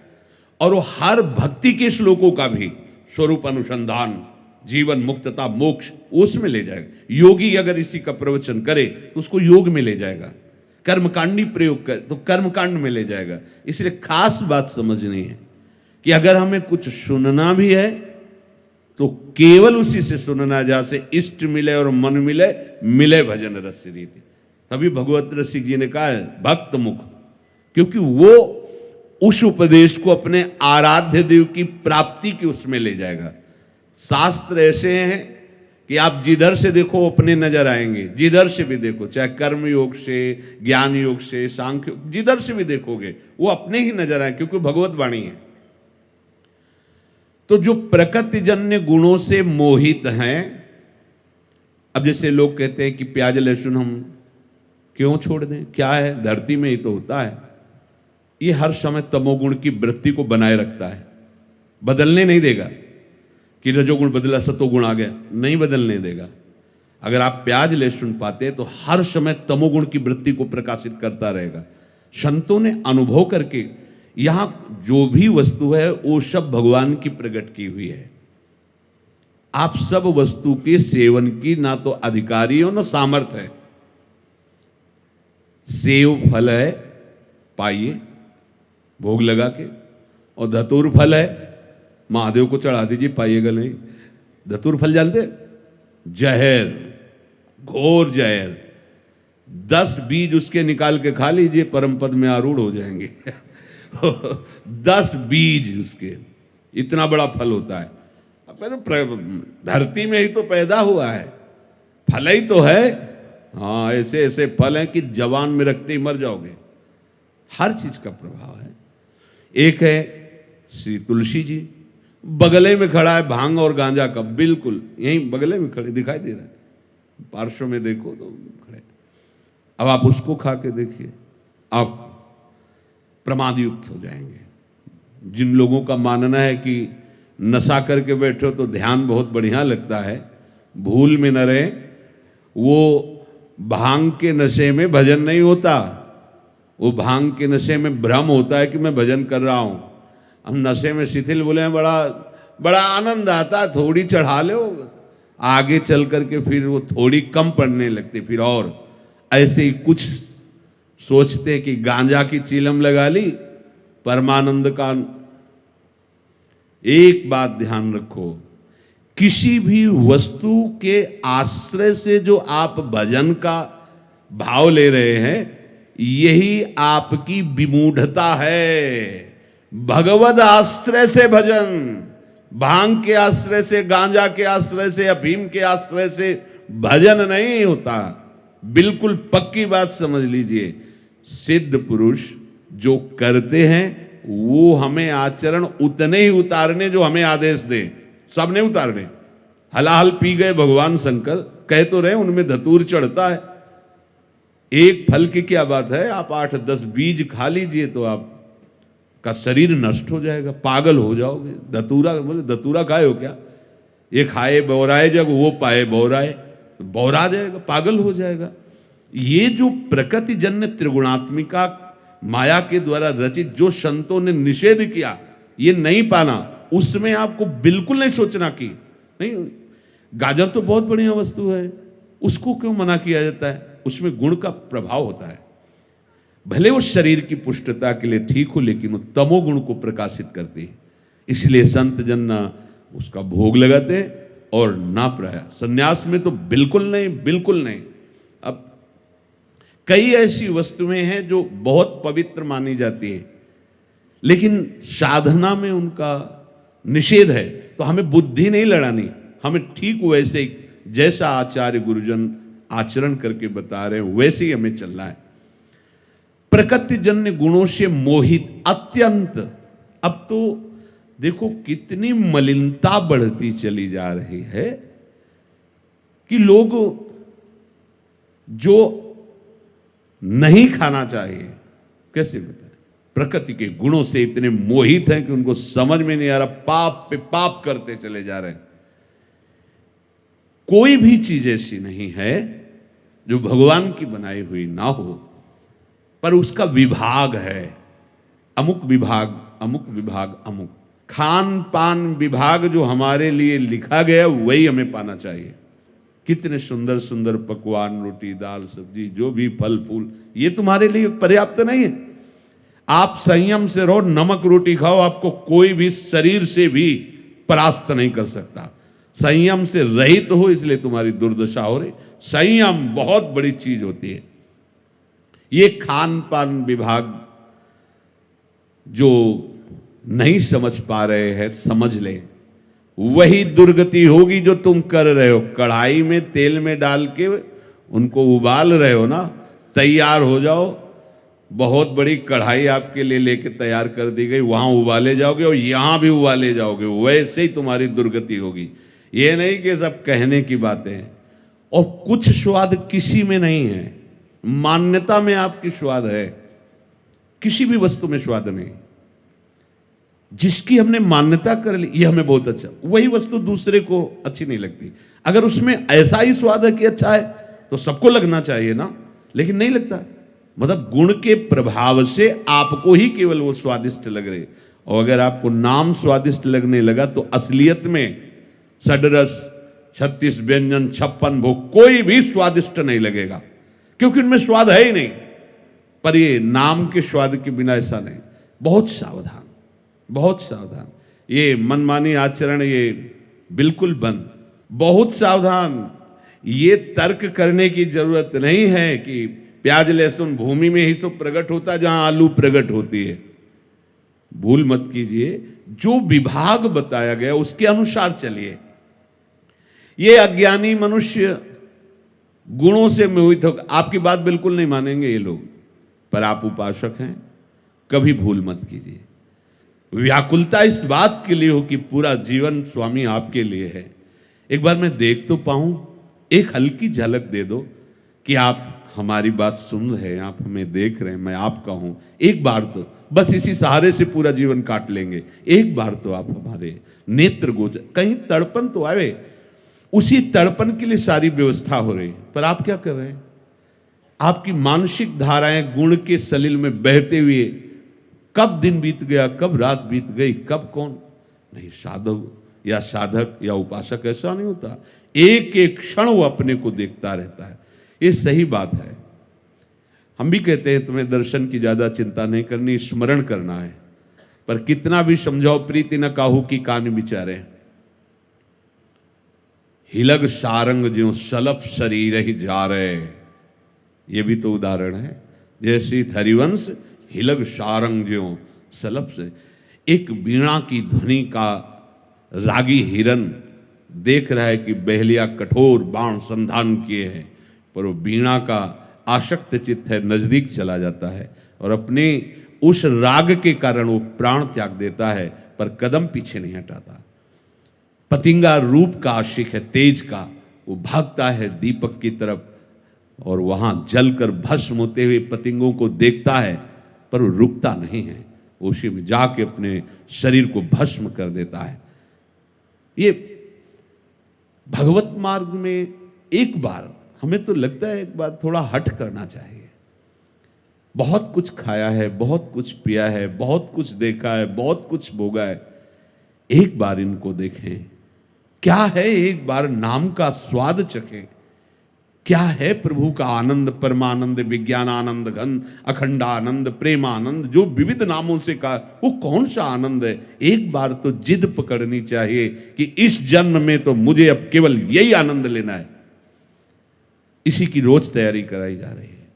और वो हर भक्ति के श्लोकों का भी स्वरूप अनुसंधान, जीवन मुक्तता, मोक्ष, उसमें ले जाएगा। योगी अगर इसी का प्रवचन करे तो उसको योग में ले जाएगा, कर्मकांडी प्रयोग कर तो कर्मकांड में ले जाएगा। इसलिए खास बात समझनी है कि अगर हमें कुछ सुनना भी है तो केवल उसी से सुनना जैसे इष्ट मिले और मन मिले, मिले भजन रस रीति। तभी भगवत रसिक जी ने कहा है भक्त मुख, क्योंकि वो उस उपदेश को अपने आराध्य देव की प्राप्ति की उसमें ले जाएगा। शास्त्र ऐसे हैं कि आप जिधर से देखो अपने नजर आएंगे, जिधर से भी देखो, चाहे कर्म योग से, ज्ञान योग से, सांख्य, जिधर से भी देखोगे वो अपने ही नजर आए, क्योंकि भगवत वाणी है। तो जो प्रकृति जन्य गुणों से मोहित हैं, अब जैसे लोग कहते हैं कि प्याज लहसुन हम क्यों छोड़ दें, क्या है, धरती में ही तो होता है। ये हर समय तमोगुण की वृत्ति को बनाए रखता है, बदलने नहीं देगा कि रजोगुण बदला सतोगुण आ गया, नहीं बदलने देगा। अगर आप प्याज लहसुन पाते तो हर समय तमोगुण की वृत्ति को प्रकाशित करता रहेगा। संतों ने अनुभव करके यहां जो भी वस्तु है वो सब भगवान की प्रकट की हुई है। आप सब वस्तु के सेवन की ना तो अधिकारी हो ना सामर्थ्य है। सेव फल है, पाइए भोग लगा के, और धतूर फल है, महादेव को चढ़ा दीजिए, पाइएगा नहीं। धतूर फल जानते, जहर, घोर जहर, 10 बीज उसके निकाल के खा लीजिए, परम पद में आरूढ़ हो जाएंगे। 10 बीज उसके, इतना बड़ा फल होता है। अब तो धरती में ही तो पैदा हुआ है, फल ही तो है। हाँ, ऐसे ऐसे फल हैं कि जवान में रखते ही मर जाओगे। हर चीज का प्रभाव है। एक है श्री तुलसी जी, बगले में खड़ा है भांग और गांजा का, बिल्कुल यहीं बगले में खड़े दिखाई दे रहा है, पार्श्व में देखो तो खड़े। अब आप उसको खा के देखिए, आप प्रमाद युक्त हो जाएंगे। जिन लोगों का मानना है कि नशा करके बैठे हो तो ध्यान बहुत बढ़िया लगता है, भूल में न रहे। वो भांग के नशे में भजन नहीं होता, वो भांग के नशे में भ्रम होता है कि मैं भजन कर रहा हूं। हम नशे में शिथिल बोले हैं, बड़ा बड़ा आनंद आता है, थोड़ी चढ़ा लो, आगे चल करके फिर वो थोड़ी कम पड़ने लगती, फिर और ऐसे ही कुछ सोचते कि गांजा की चीलम लगा ली, परमानंद का। एक बात ध्यान रखो, किसी भी वस्तु के आश्रय से जो आप भजन का भाव ले रहे हैं, यही आपकी विमूढ़ता है। भगवद आश्रय से भजन, भांग के आश्रय से, गांजा के आश्रय से, अफीम के आश्रय से भजन नहीं होता। बिल्कुल पक्की बात समझ लीजिए। सिद्ध पुरुष जो करते हैं वो हमें आचरण उतने ही उतारने जो हमें आदेश दें, सब नहीं उतारने। हलाहल पी गए भगवान शंकर, कह तो रहे उनमें धतूर चढ़ता है। एक फल की क्या बात है, आप 8-10 बीज खा लीजिए तो आपका शरीर नष्ट हो जाएगा, पागल हो जाओगे। धतूरा बोले, धतूरा खाए हो क्या? ये खाए बौराए जब वो पाए बौराए, बौरा जाएगा, पागल हो जाएगा। ये जो प्रकृति जन्य त्रिगुणात्मिका माया के द्वारा रचित जो संतों ने निषेध किया, ये नहीं पाना, उसमें आपको बिल्कुल नहीं सोचना कि नहीं, गाजर तो बहुत बढ़िया वस्तु है, उसको क्यों मना किया जाता है? उसमें गुण का प्रभाव होता है। भले वो शरीर की पुष्टता के लिए ठीक हो, लेकिन वो तमोगुण को प्रकाशित करती है। इसलिए संत जन ना उसका भोग लगाते और ना प्रयास। संन्यास में तो बिल्कुल नहीं, बिल्कुल नहीं। अब कई ऐसी वस्तुएं हैं जो बहुत पवित्र मानी जाती है, लेकिन साधना में उनका निषेध है, तो हमें बुद्धि नहीं लड़ानी, हमें ठीक वैसे जैसा आचार्य गुरुजन आचरण करके बता रहे हैं वैसे ही हमें चलना है। प्रकृति जन्य गुणों से मोहित अत्यंत। अब तो देखो कितनी मलिनता बढ़ती चली जा रही है कि लोग जो नहीं खाना चाहिए, कैसे बताएं, प्रकृति के गुणों से इतने मोहित हैं कि उनको समझ में नहीं आ रहा, पाप पे पाप करते चले जा रहे हैं। कोई भी चीज ऐसी नहीं है जो भगवान की बनाई हुई ना हो, पर उसका विभाग है, अमुक विभाग, अमुक विभाग, अमुक खान पान विभाग जो हमारे लिए लिखा गया वही हमें पाना चाहिए। कितने सुंदर सुंदर पकवान, रोटी दाल सब्जी, जो भी फल फूल, ये तुम्हारे लिए पर्याप्त नहीं है? आप संयम से रहो, नमक रोटी खाओ, आपको कोई भी शरीर से भी परास्त नहीं कर सकता। संयम से रहित हो, इसलिए तुम्हारी दुर्दशा हो रही। संयम बहुत बड़ी चीज होती है। ये खान पान विभाग जो नहीं समझ पा रहे हैं, समझ ले, वही दुर्गति होगी जो तुम कर रहे हो। कढ़ाई में तेल में डाल के उनको उबाल रहे हो ना, तैयार हो जाओ, बहुत बड़ी कढ़ाई आपके लिए लेके तैयार कर दी गई, वहां उबाले जाओगे और यहां भी उबाले जाओगे, वैसे ही तुम्हारी दुर्गति होगी। ये नहीं कि सब कहने की बातें हैं। और कुछ स्वाद किसी में नहीं है, मान्यता में आपकी स्वाद है, किसी भी वस्तु में स्वाद नहीं। जिसकी हमने मान्यता कर ली ये हमें बहुत अच्छा, वही वस्तु दूसरे को अच्छी नहीं लगती। अगर उसमें ऐसा ही स्वाद है कि अच्छा है तो सबको लगना चाहिए ना, लेकिन नहीं लगता। मतलब गुण के प्रभाव से आपको ही केवल वो स्वादिष्ट लग रहे। और अगर आपको नाम स्वादिष्ट लगने लगा तो असलियत में षड्रस 36 व्यंजन 56 भोग कोई भी स्वादिष्ट नहीं लगेगा, क्योंकि उनमें स्वाद है ही नहीं। पर ये नाम के स्वाद के बिना ऐसा नहीं। बहुत सावधान, बहुत सावधान। ये मनमानी आचरण ये बिल्कुल बंद, बहुत सावधान। ये तर्क करने की जरूरत नहीं है कि प्याज लहसुन भूमि में ही सब प्रकट होता है जहां आलू प्रकट होती है। भूल मत कीजिए, जो विभाग बताया गया उसके अनुसार चलिए। ये अज्ञानी मनुष्य गुणों से मोहित होकर, आपकी बात बिल्कुल नहीं मानेंगे ये लोग, पर आप उपासक हैं, कभी भूल मत कीजिए। व्याकुलता इस बात के लिए हो कि पूरा जीवन स्वामी आपके लिए है। एक बार मैं देख तो पाऊं, एक हल्की झलक दे दो कि आप हमारी बात सुन रहे हैं, आप हमें देख रहे हैं, मैं आपका हूं। एक बार तो बस इसी सहारे से पूरा जीवन काट लेंगे। एक बार तो आप हमारे नेत्र गोचर, कहीं तड़पन तो आवे। उसी तड़पन के लिए सारी व्यवस्था हो रही है, पर आप क्या कर रहे हैं? आपकी मानसिक धाराएं गुण के सलिल में बहते हुए कब दिन बीत गया, कब रात बीत गई, कब कौन नहीं। साधक या साधक या उपासक ऐसा नहीं होता, एक एक क्षण वो अपने को देखता रहता है। ये सही बात है। हम भी कहते हैं तुम्हें दर्शन की ज्यादा चिंता नहीं करनी, स्मरण करना है। पर कितना भी समझाओ, प्रीति न काहू की कान विचारे। हिलग सारंग ज्यों सलप शरीर ही जा रहे, ये भी तो उदाहरण है। जैसे हरिवंश हिलग सारंग ज्यों सलप से, एक वीणा की ध्वनि का रागी हिरन देख रहा है कि बहलिया कठोर बाण संधान किए हैं, पर वो वीणा का आसक्त चित्त है, नजदीक चला जाता है और अपने उस राग के कारण वो प्राण त्याग देता है, पर कदम पीछे नहीं हटाता। पतिंगा रूप का आशिक है, तेज का, वो भागता है दीपक की तरफ और वहां जलकर भस्म होते हुए पतिंगों को देखता है, पर वो रुकता नहीं है, उसी में जाके अपने शरीर को भस्म कर देता है। ये भगवत मार्ग में एक बार हमें तो लगता है एक बार थोड़ा हट करना चाहिए। बहुत कुछ खाया है, बहुत कुछ पिया है, बहुत कुछ देखा है, बहुत कुछ भोगा है, एक बार इनको देखें क्या है, एक बार नाम का स्वाद चखें। क्या है प्रभु का आनंद, परमानंद, विज्ञानानंद, घन अखंडानंद, प्रेमानंद, जो विविध नामों से कहा, वो कौन सा आनंद है। एक बार तो जिद पकड़नी चाहिए कि इस जन्म में तो मुझे अब केवल यही आनंद लेना है। इसी की रोज तैयारी कराई जा रही है।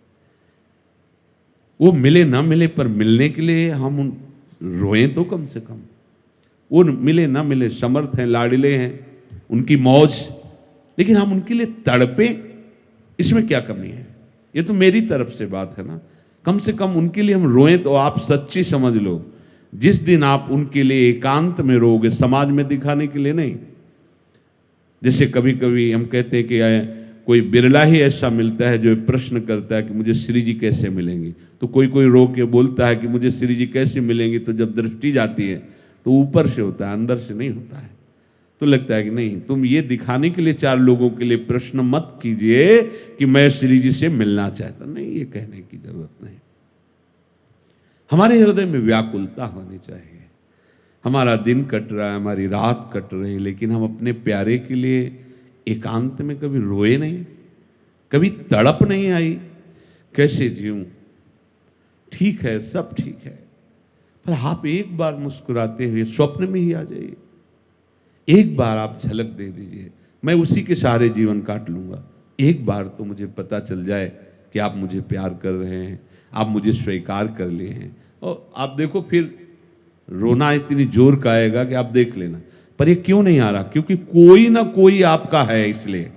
वो मिले ना मिले, पर मिलने के लिए हम रोएं तो कम से कम। वो मिले ना मिले, समर्थ हैं, लाडले हैं, उनकी मौज, लेकिन हम उनके लिए तड़पें, इसमें क्या कमी है? ये तो मेरी तरफ से बात है ना। कम से कम उनके लिए हम रोएं तो आप सच्ची समझ लो। जिस दिन आप उनके लिए एकांत में रोगे, समाज में दिखाने के लिए नहीं। जैसे कभी कभी हम कहते हैं कि कोई बिरला ही ऐसा मिलता है जो प्रश्न करता है कि मुझे श्री जी कैसे मिलेंगे, तो कोई कोई रो के बोलता है कि मुझे श्री जी कैसे मिलेंगे, तो जब दृष्टि जाती है तो ऊपर से होता है, अंदर से नहीं होता है। तो लगता है कि नहीं, तुम ये दिखाने के लिए चार लोगों के लिए प्रश्न मत कीजिए कि मैं श्री जी से मिलना चाहता, नहीं, ये कहने की जरूरत नहीं। हमारे हृदय में व्याकुलता होनी चाहिए। हमारा दिन कट रहा है, हमारी रात कट रही है, लेकिन हम अपने प्यारे के लिए एकांत में कभी रोए नहीं, कभी तड़प नहीं आई। कैसे जीऊं? ठीक है, सब ठीक है, पर आप एक बार मुस्कुराते हुए स्वप्न में ही आ जाइए, एक बार आप झलक दे दीजिए, मैं उसी के सहारे जीवन काट लूंगा। एक बार तो मुझे पता चल जाए कि आप मुझे प्यार कर रहे हैं, आप मुझे स्वीकार कर लिए हैं। और आप देखो फिर रोना इतनी जोर का आएगा कि आप देख लेना। पर ये क्यों नहीं आ रहा? क्योंकि कोई ना कोई आपका है, इसलिए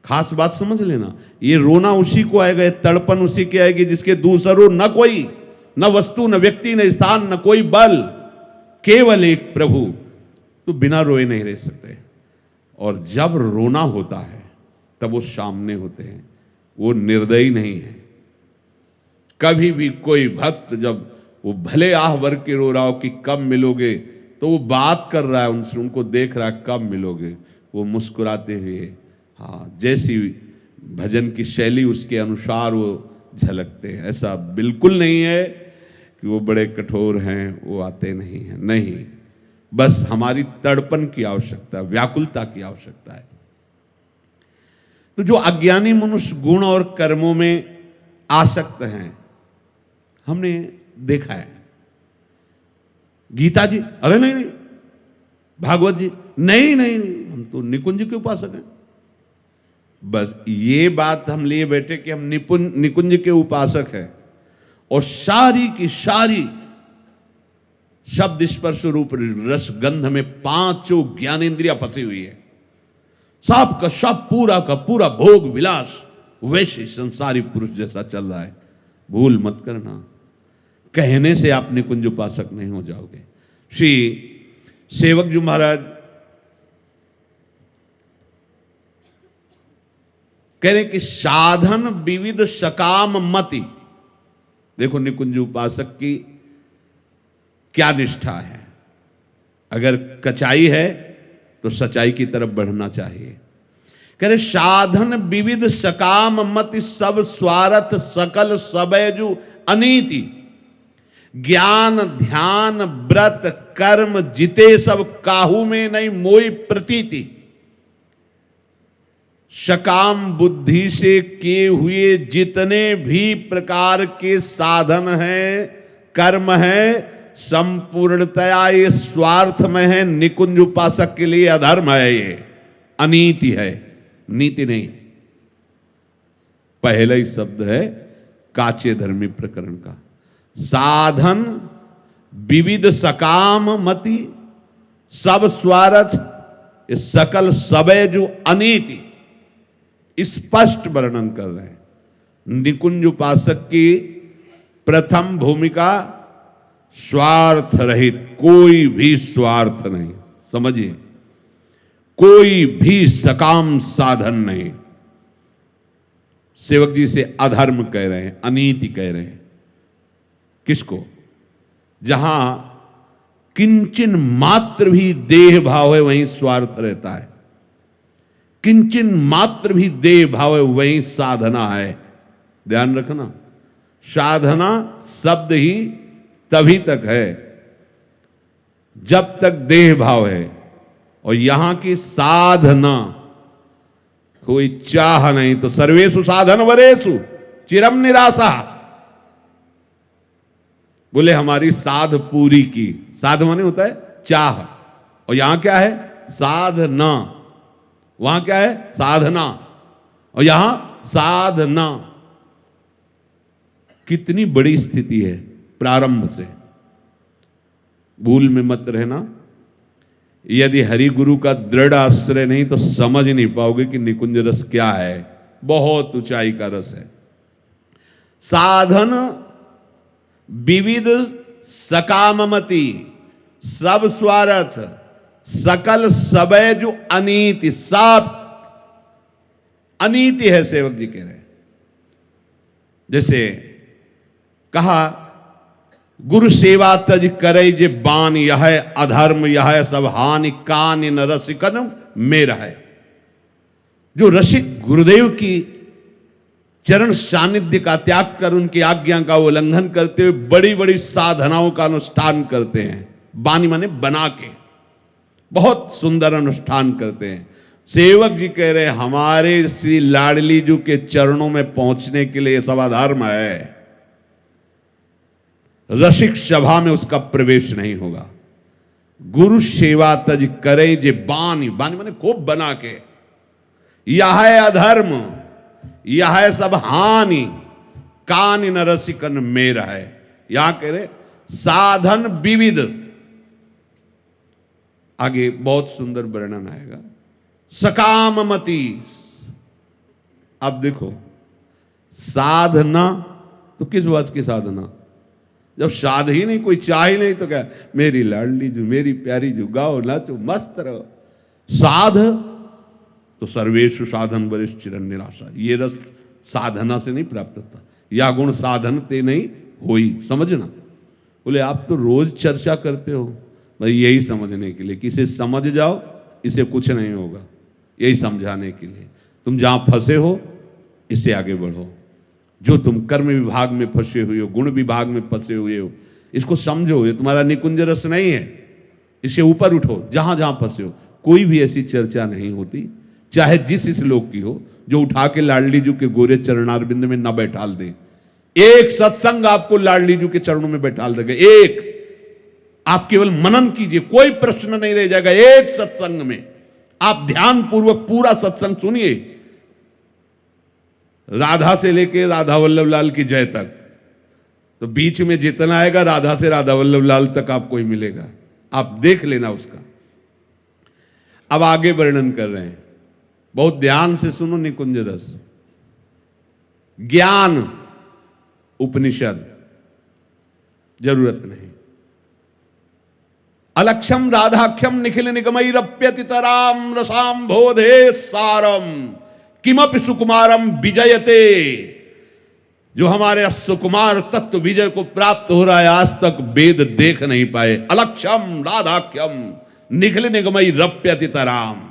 खास बात समझ लेना। ये रोना उसी को आएगा, ये तड़पन उसी के आएगी जिसके दूसरो न कोई, न वस्तु, न व्यक्ति, न स्थान, न कोई बल, केवल एक प्रभु। तो बिना रोए नहीं रह सकते। और जब रोना होता है तब वो सामने होते हैं, वो निर्दयी नहीं है। कभी भी कोई भक्त जब वो भले आह भर के रो रहा हो कि कब मिलोगे, तो वो बात कर रहा है उनसे, उनको देख रहा है कब मिलोगे, वो मुस्कुराते हुए, हाँ, जैसी भजन की शैली उसके अनुसार वो झलकते हैं। ऐसा बिल्कुल नहीं है कि वो बड़े कठोर हैं, वो आते नहीं हैं, नहीं, बस हमारी तड़पन की आवश्यकता, व्याकुलता की आवश्यकता है। तो जो अज्ञानी मनुष्य गुण और कर्मों में आसक्त हैं, हमने देखा है। गीता जी, अरे नहीं नहीं, भागवत जी, नहीं नहीं नहीं, हम तो निकुंज के उपासक हैं। बस ये बात हम लिए बैठे कि हम निकुंज के उपासक हैं, और सारी की सारी शब्द स्पर्श रूप रस गंध में पांचों ज्ञानेंद्रिया फंसी हुई है। सब का सब, पूरा का पूरा भोग विलास वैसे संसारी पुरुष जैसा चल रहा है। भूल मत करना, कहने से आप निकुंज उपासक नहीं हो जाओगे। श्री सेवक जी महाराज कह रहे कि साधन विविध सकाम मति। देखो निकुंज उपासक की क्या निष्ठा है। अगर कचाई है तो सच्चाई की तरफ बढ़ना चाहिए। कह रहे साधन विविध सकाम मति, सब स्वार्थ सकल सबैजु अनीति। ज्ञान ध्यान व्रत कर्म जिते सब, काहू में नहीं मोई प्रतीति। सकाम बुद्धि से किए हुए जितने भी प्रकार के साधन हैं, कर्म हैं, संपूर्णतया ये स्वार्थ में है। निकुंज उपासक के लिए अधर्म है, ये अनीति है, नीति नहीं। पहला ही शब्द है काचे धर्मी प्रकरण का। साधन विविध सकाम मति, सब स्वार्थ सकल सबे जो अनीति, स्पष्ट वर्णन कर रहे हैं। निकुंज उपासक की प्रथम भूमिका स्वार्थ रहित, कोई भी स्वार्थ नहीं, समझिए, कोई भी सकाम साधन नहीं। सेवक जी से अधर्म कह रहे हैं, अनीति कह रहे हैं। किसको? जहां किंचन मात्र भी देह भाव है वहीं स्वार्थ रहता है। किंचन मात्र भी देह भाव है वहीं साधना है। ध्यान रखना, साधना शब्द ही तभी तक है जब तक देह भाव है। और यहां की साधना कोई चाह नहीं, तो सर्वेषु साधन वरेषु चिरम निराशा। बोले हमारी साध पूरी की, साध माने होता है चाह, और यहां क्या है? साधना। वहां क्या है? साधना, और यहां साधना। कितनी बड़ी स्थिति है प्रारंभ से। भूल में मत रहना। यदि हरि गुरु का दृढ़ आश्रय नहीं तो समझ नहीं पाओगे कि निकुंज रस क्या है। बहुत ऊंचाई का रस है। साधन विविध सकाममति, सब स्वार्थ सकल सबे जो अनीति, सब अनीति है। सेवक जी कह रहे हैं, जैसे कहा गुरु सेवा तज करे जे बान, यह अधर्म यह सब हानि, कान न रसिकन मेरा है। जो रसिक गुरुदेव की चरण सानिध्य का त्याग कर उनकी आज्ञा का उल्लंघन करते हुए बड़ी बड़ी साधनाओं का अनुष्ठान करते हैं। बानी माने बना के बहुत सुंदर अनुष्ठान करते हैं। सेवक जी कह रहे हमारे श्री लाडली जी के चरणों में पहुंचने के लिए सब अधर्म है। रसिक सभा में उसका प्रवेश नहीं होगा। गुरु सेवा तज करे जे बानी, बानी माने खूब बना के, यह है अधर्म, यह है सब हानि, कान न रसिकन मेरा है। यहां कह रहे साधन विविध, आगे बहुत सुंदर वर्णन आएगा। सकाममति, अब देखो साधना तो किस बात की साधना, जब साध ही नहीं, कोई चाह ही नहीं, तो क्या मेरी लाडली जो, मेरी प्यारी जो, गाओ नाचो मस्त रहो। साध तो सर्वेषु साधन वरिष्ठ चिरन निराशा, ये रस साधना से नहीं प्राप्त होता, या गुण साधन ते नहीं होई, समझना। बोले आप तो रोज चर्चा करते हो, भाई यही समझने के लिए कि इसे समझ जाओ, इसे कुछ नहीं होगा, यही समझाने के लिए। तुम जहां फंसे हो इससे आगे बढ़ो। जो तुम कर्म विभाग में फंसे हुए हो, गुण विभाग में फंसे हुए हो, इसको समझो, ये तुम्हारा निकुंज रस नहीं है, इससे ऊपर उठो। जहां जहां फंसे हो, कोई भी ऐसी चर्चा नहीं होती, चाहे जिस श्लोक की हो, जो उठा के लाडली जू के गोरे चरणारविंद में न बैठाल दे। एक सत्संग आपको लाडली जू के चरणों में बैठाल देगा, एक। आप केवल मनन कीजिए, कोई प्रश्न नहीं रह जाएगा। एक सत्संग में आप ध्यान पूर्वक पूरा सत्संग सुनिए, राधा से लेके राधा वल्लभ लाल की जय तक, तो बीच में जितना आएगा राधा से राधा वल्लभ लाल तक आपको ही मिलेगा, आप देख लेना उसका। अब आगे वर्णन कर रहे हैं, बहुत ध्यान से सुनो निकुंज रस। ज्ञान उपनिषद जरूरत नहीं। अलक्षम राधाख्यम निखिल निगमैरप्यतितराम रसाम बोधे सारम किमपि सुकुमारम विजयते। जो हमारे सुकुमार तत्व विजय को प्राप्त हो रहा है, आज तक वेद देख नहीं पाए। अलक्षम राधाख्यम निखिल निगमई रप्यतितराम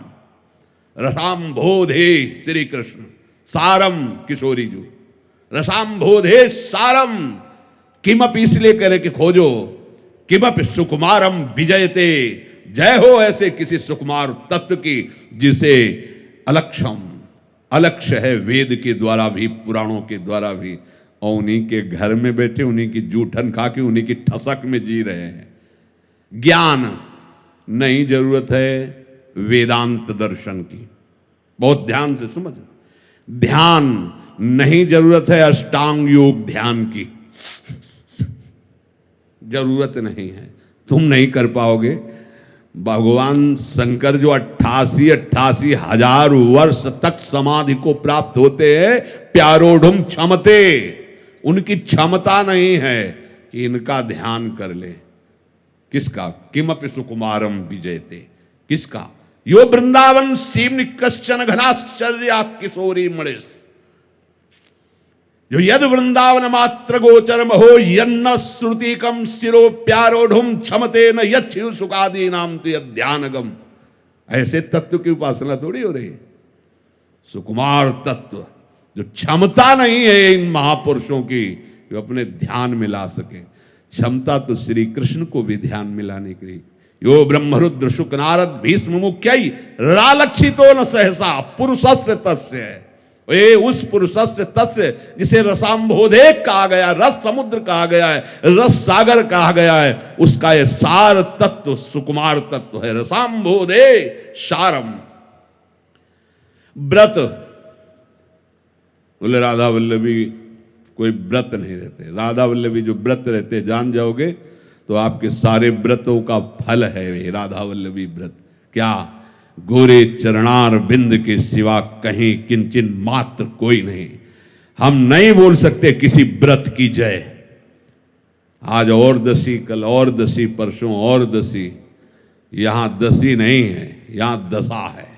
रसाम बोधे श्री कृष्ण सारम किशोरी जो रसाम बोधे सारम किमपि, इसलिए करे कि खोजो, किमपि सुकुमारम विजयते, जय हो ऐसे किसी सुकुमार तत्व की जिसे अलक्षम, अलक्ष्य है वेद के द्वारा भी, पुराणों के द्वारा भी, और उन्हीं के घर में बैठे, उन्हीं की जूठन खा के, उन्हीं की ठसक में जी रहे हैं। ज्ञान नहीं जरूरत है वेदांत दर्शन की, बहुत ध्यान से समझ। ध्यान नहीं जरूरत है अष्टांग योग ध्यान की, जरूरत नहीं है, तुम नहीं कर पाओगे। भगवान शंकर जो 88 हजार वर्ष तक समाधि को प्राप्त होते हैं, प्यारोढ़ुम क्षमते, उनकी क्षमता नहीं है कि इनका ध्यान कर ले। किसका? किमपि सुकुमारम विजयते, किसका? यो वृंदावन सीमनि कश्चन घनाश्चर्या किशोरी मणिस, जो यद वृंदावन मात्र गोचरम हो यन्न श्रुतिकम शिरो प्यारोढ़ुम क्षमते न यच्छिव सुखादि नाम तो ध्यानगम। ऐसे तत्व की उपासना थोड़ी हो रही है। सुकुमार तत्व जो क्षमता नहीं है इन महापुरुषों की जो अपने ध्यान में ला सके, क्षमता तो श्री कृष्ण को भी ध्यान में लाने के लिए। यो ब्रह्मरुद्र शुक नारद भीष्म मुख्यई रालक्षितो न सहसा पुरुषस्य तस्य है। ये उस पुरुषस्य तस्य जिसे रसाम्भोधे कहा गया, रस समुद्र कहा गया है, रस सागर कहा गया है, उसका ये सार तत्व सुकुमार तत्व है। रसाम्भोधे सारम। व्रत, बोले राधा वल्लभी कोई व्रत नहीं रहते। राधा वल्लभी जो व्रत रहते जान जाओगे तो आपके सारे व्रतों का फल है ये राधा वल्लभी व्रत। क्या? गोरे चरणार बिंद के सिवा कहीं किंचिन मात्र कोई नहीं। हम नहीं बोल सकते किसी व्रत की जय। आज और दसी, कल और दसी, परसों और दसी। यहां दसी नहीं है, यहां दशा है।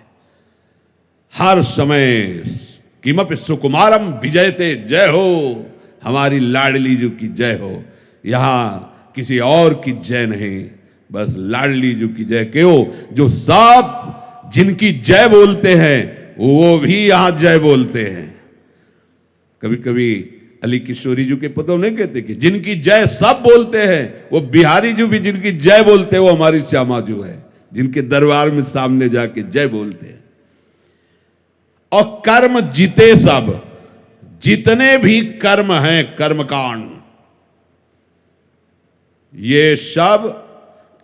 हर समय किमपि सुकुमारम विजयते, जय हो हमारी लाडली जू की जय हो। यहां किसी और की जय नहीं, बस लाडली जू की जय। क्यों? जो सब जिनकी जय बोलते हैं वो भी यहां जय बोलते हैं। कभी कभी अली किशोरी जी के पदों नहीं कहते कि जिनकी जय सब बोलते हैं, वो बिहारी जी भी जिनकी जय बोलते हैं वो हमारी श्यामा जी है, जिनके दरबार में सामने जाके जय बोलते हैं। और कर्म जीते सब, जितने भी कर्म हैं कर्मकांड, ये सब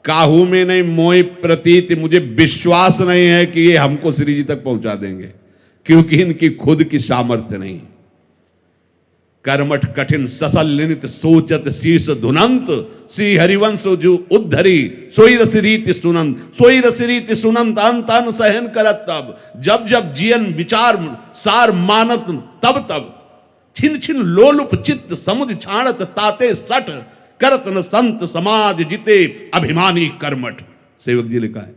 काहू में नहीं मोहि प्रतीत, मुझे विश्वास नहीं है कि ये हमको श्री जी तक पहुंचा देंगे, क्योंकि इनकी खुद की सामर्थ्य नहीं। कर्मठ कठिन ससल नित सोचत शीर्ष धुनंत, श्री हरिवंश जो उद्धरी सोई रस रीति सुनंत, सोई रस रीति सुनंत अंत अन सहन करत तब, जब जब जियन विचार सार मानत तब तब, छिन छिन लोलुप चित्त समुझ छाणत ताते सठ, करत न संत समाज जिते अभिमानी कर्मठ। सेवक जी लिखा है,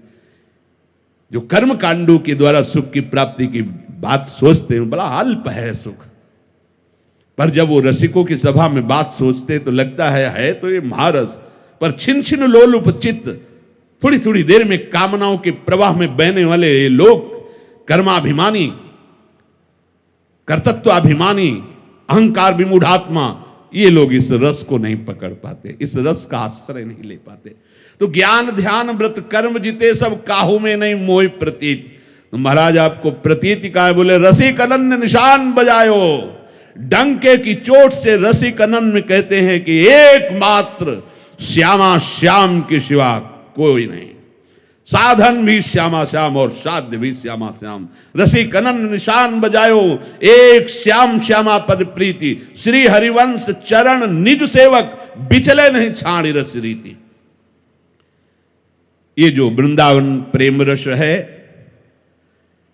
जो कर्म कांडों के द्वारा सुख की प्राप्ति की बात सोचते हैं, बड़ा अल्प है सुख, पर जब वो रसिकों की सभा में बात सोचते तो लगता है तो ये महारस, पर छिन छिन लोलुप चित्त, थोड़ी थोड़ी देर में कामनाओं के प्रवाह में बहने वाले ये लोग कर्माभिमानी, कर्तत्वाभिमानी, अहंकार विमूढ़ात्मा, ये लोग इस रस को नहीं पकड़ पाते, इस रस का आश्रय नहीं ले पाते। तो ज्ञान ध्यान व्रत कर्म जिते सब काहू में नहीं मोहि प्रतीत। तो महाराज आपको प्रतीति का है, बोले रसिक अनन्य निशान बजायो, डंके की चोट से रसिक अनन्य कहते हैं कि एकमात्र श्यामा श्याम के सिवा कोई नहीं, साधन भी श्यामा श्याम और साध्य भी श्यामा श्याम। रसिक अनन्य निशान बजायो, एक श्याम श्यामा पद प्रीति, श्री हरिवंश चरण निज सेवक, बिचले नहीं छाणी रस रीति। ये जो वृंदावन प्रेम रस है,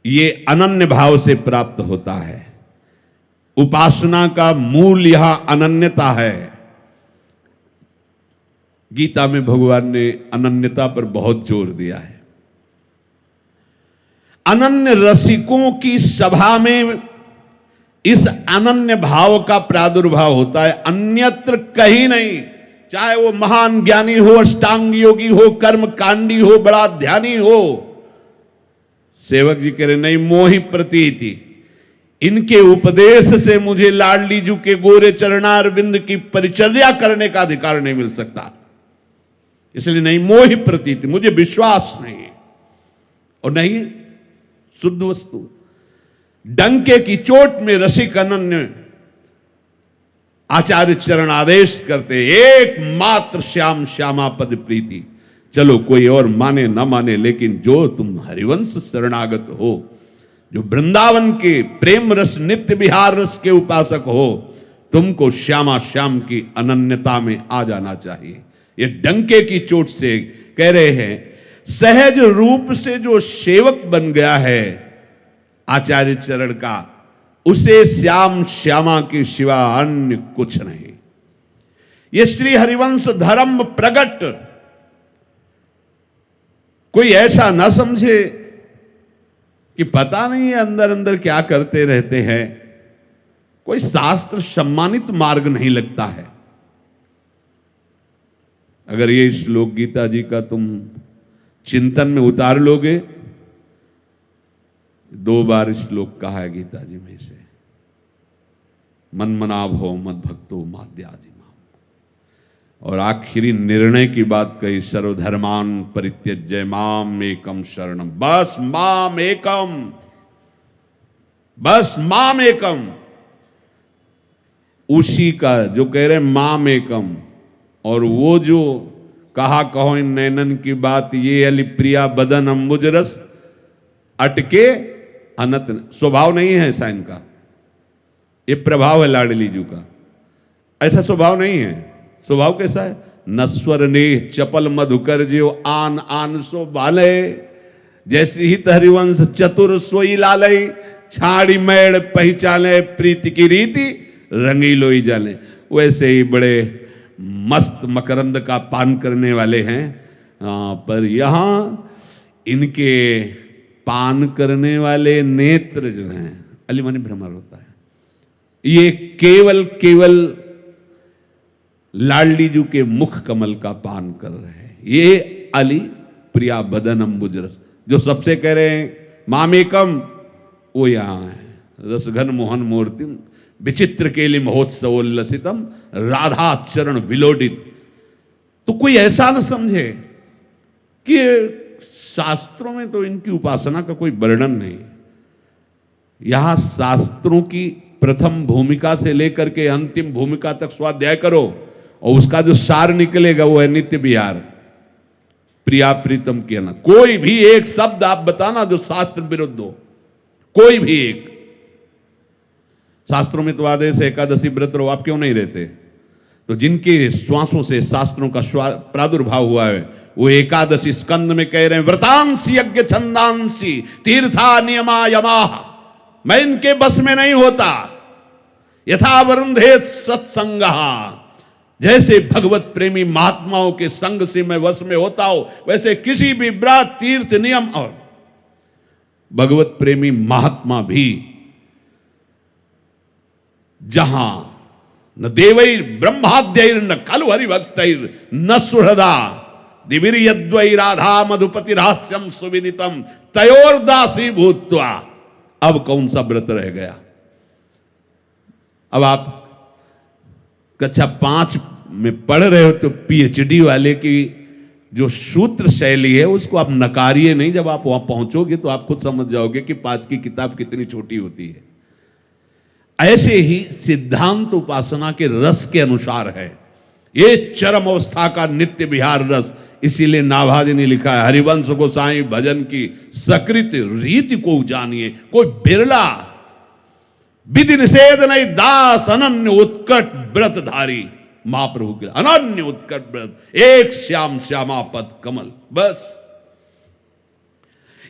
ये अनन्य भाव से प्राप्त होता है। उपासना का मूल यहां अनन्यता है। गीता में भगवान ने अनन्यता पर बहुत जोर दिया है। अनन्य रसिकों की सभा में इस अनन्य भाव का प्रादुर्भाव होता है, अन्यत्र कहीं नहीं। चाहे वो महान ज्ञानी हो, अष्टांग योगी हो, कर्म कांडी हो, बड़ा ध्यानी हो, सेवक जी कह रहे नहीं मोहि प्रतीति, इनके उपदेश से मुझे लाडली जू के गोरे चरणारविंद की परिचर्या करने का अधिकार नहीं मिल सकता, इसलिए नहीं मोहि प्रतीति, मुझे विश्वास नहीं है। और नहीं शुद्ध वस्तु, डंके की चोट में रसिक अनन्य आचार्य चरण आदेश करते, एकमात्र श्याम श्यामा पद प्रीति। चलो कोई और माने ना माने, लेकिन जो तुम हरिवंश शरणागत हो, जो वृंदावन के प्रेम रस नित्य विहार रस के उपासक हो, तुमको श्यामा श्याम की अनन्यता में आ जाना चाहिए। ये डंके की चोट से कह रहे हैं, सहज रूप से जो सेवक बन गया है आचार्य चरण का, उसे श्याम श्यामा के सिवा अन्य कुछ नहीं। ये श्री हरिवंश धर्म प्रगट, कोई ऐसा ना समझे कि पता नहीं है अंदर अंदर क्या करते रहते हैं, कोई शास्त्र सम्मानित मार्ग नहीं लगता है। अगर ये श्लोक गीता जी का तुम चिंतन में उतार लोगे, 2 बार श्लोक कहा है गीता जी में से, मन मना भो मद भक्तो माद्याजी माम, और आखिरी निर्णय की बात कही, सर्वधर्मान परित्यज्य माम एकम शरणम, बस माम एकम, बस माम एकम। उसी का जो कह रहे माम एकम, और वो जो कहा कहो इन नैनन की बात, ये अली प्रिया बदन अम्बुज रस अटके अनत, स्वभाव नहीं है ऐसा इनका, ये प्रभाव है लाडली जी का, ऐसा स्वभाव नहीं है। स्वभाव कैसा है? नस्वर ने चपल मधुकर जो आन आन सो बाले, जैसे ही हरिवंश चतुर सोई लालय, छाड़ी मैड़ पहचाने प्रीति की रीति, रंगीलोई जाने। वैसे ही बड़े मस्त मकरंद का पान करने वाले हैं, पर यहाँ इनके पान करने वाले नेत्र जो हैं, अलिमानी भ्रमर होता है, ये केवल केवल लाडली जू के मुख कमल का पान कर रहे हैं। ये अली प्रिया बदन अम्बुज रस, जो सबसे कह रहे हैं मामेकम, वो यहाँ है। रसघन मोहन मूर्तिम विचित्र केली महोत्सवोल्लसितम, राधा चरण विलोडित। तो कोई ऐसा न समझे कि शास्त्रों में तो इनकी उपासना का कोई वर्णन नहीं। यहां शास्त्रों की प्रथम भूमिका से लेकर के अंतिम भूमिका तक स्वाध्याय करो, और उसका जो सार निकलेगा वो है नित्य विहार, प्रिया प्रीतम के ना। कोई भी एक शब्द आप बताना जो शास्त्र विरुद्ध हो, कोई भी एक। शास्त्रों में तो आदेश है एकादशी व्रत रहो, आप क्यों नहीं रहते? तो जिनके श्वासों से शास्त्रों का प्रादुर्भाव हुआ है वो एकादशी स्कंद में कह रहे हैं व्रतांसी यज्ञ छंदांसी तीर्था नियमा यमाह, मैं इनके बस में नहीं होता। यथा वरुंधे सत्संगः, जैसे भगवत प्रेमी महात्माओं के संग से मैं वश में होता हूं, वैसे किसी भी व्रत तीर्थ नियम और भगवत प्रेमी महात्मा भी जहां न देवैर ब्रह्माद्यैर न खलु हरिभक्तैर न सुहृदा दिविर्यद्वै राधा मधुपति रहस्यम सुविदितम तयोर्दासी भूत्वा। अब कौन सा व्रत रह गया? अब आप कक्षा 5 में पढ़ रहे हो तो पीएचडी वाले की जो सूत्र शैली है उसको आप नकारिए नहीं। जब आप वहां पहुंचोगे तो आप खुद समझ जाओगे कि 5 की किताब कितनी छोटी होती है। ऐसे ही सिद्धांत उपासना के रस के अनुसार है, ये चरम अवस्था का नित्य विहार रस। इसीलिए नाभाजी ने लिखा है हरिवंश गोसाई भजन की सकृत रीति को जानिए, कोई बिरला विधि निषेध नहीं दास अनन्य उत्कट व्रतधारी। महाप्रभु के अनन्य उत्कट व्रत, एक श्याम श्यामा पद कमल, बस।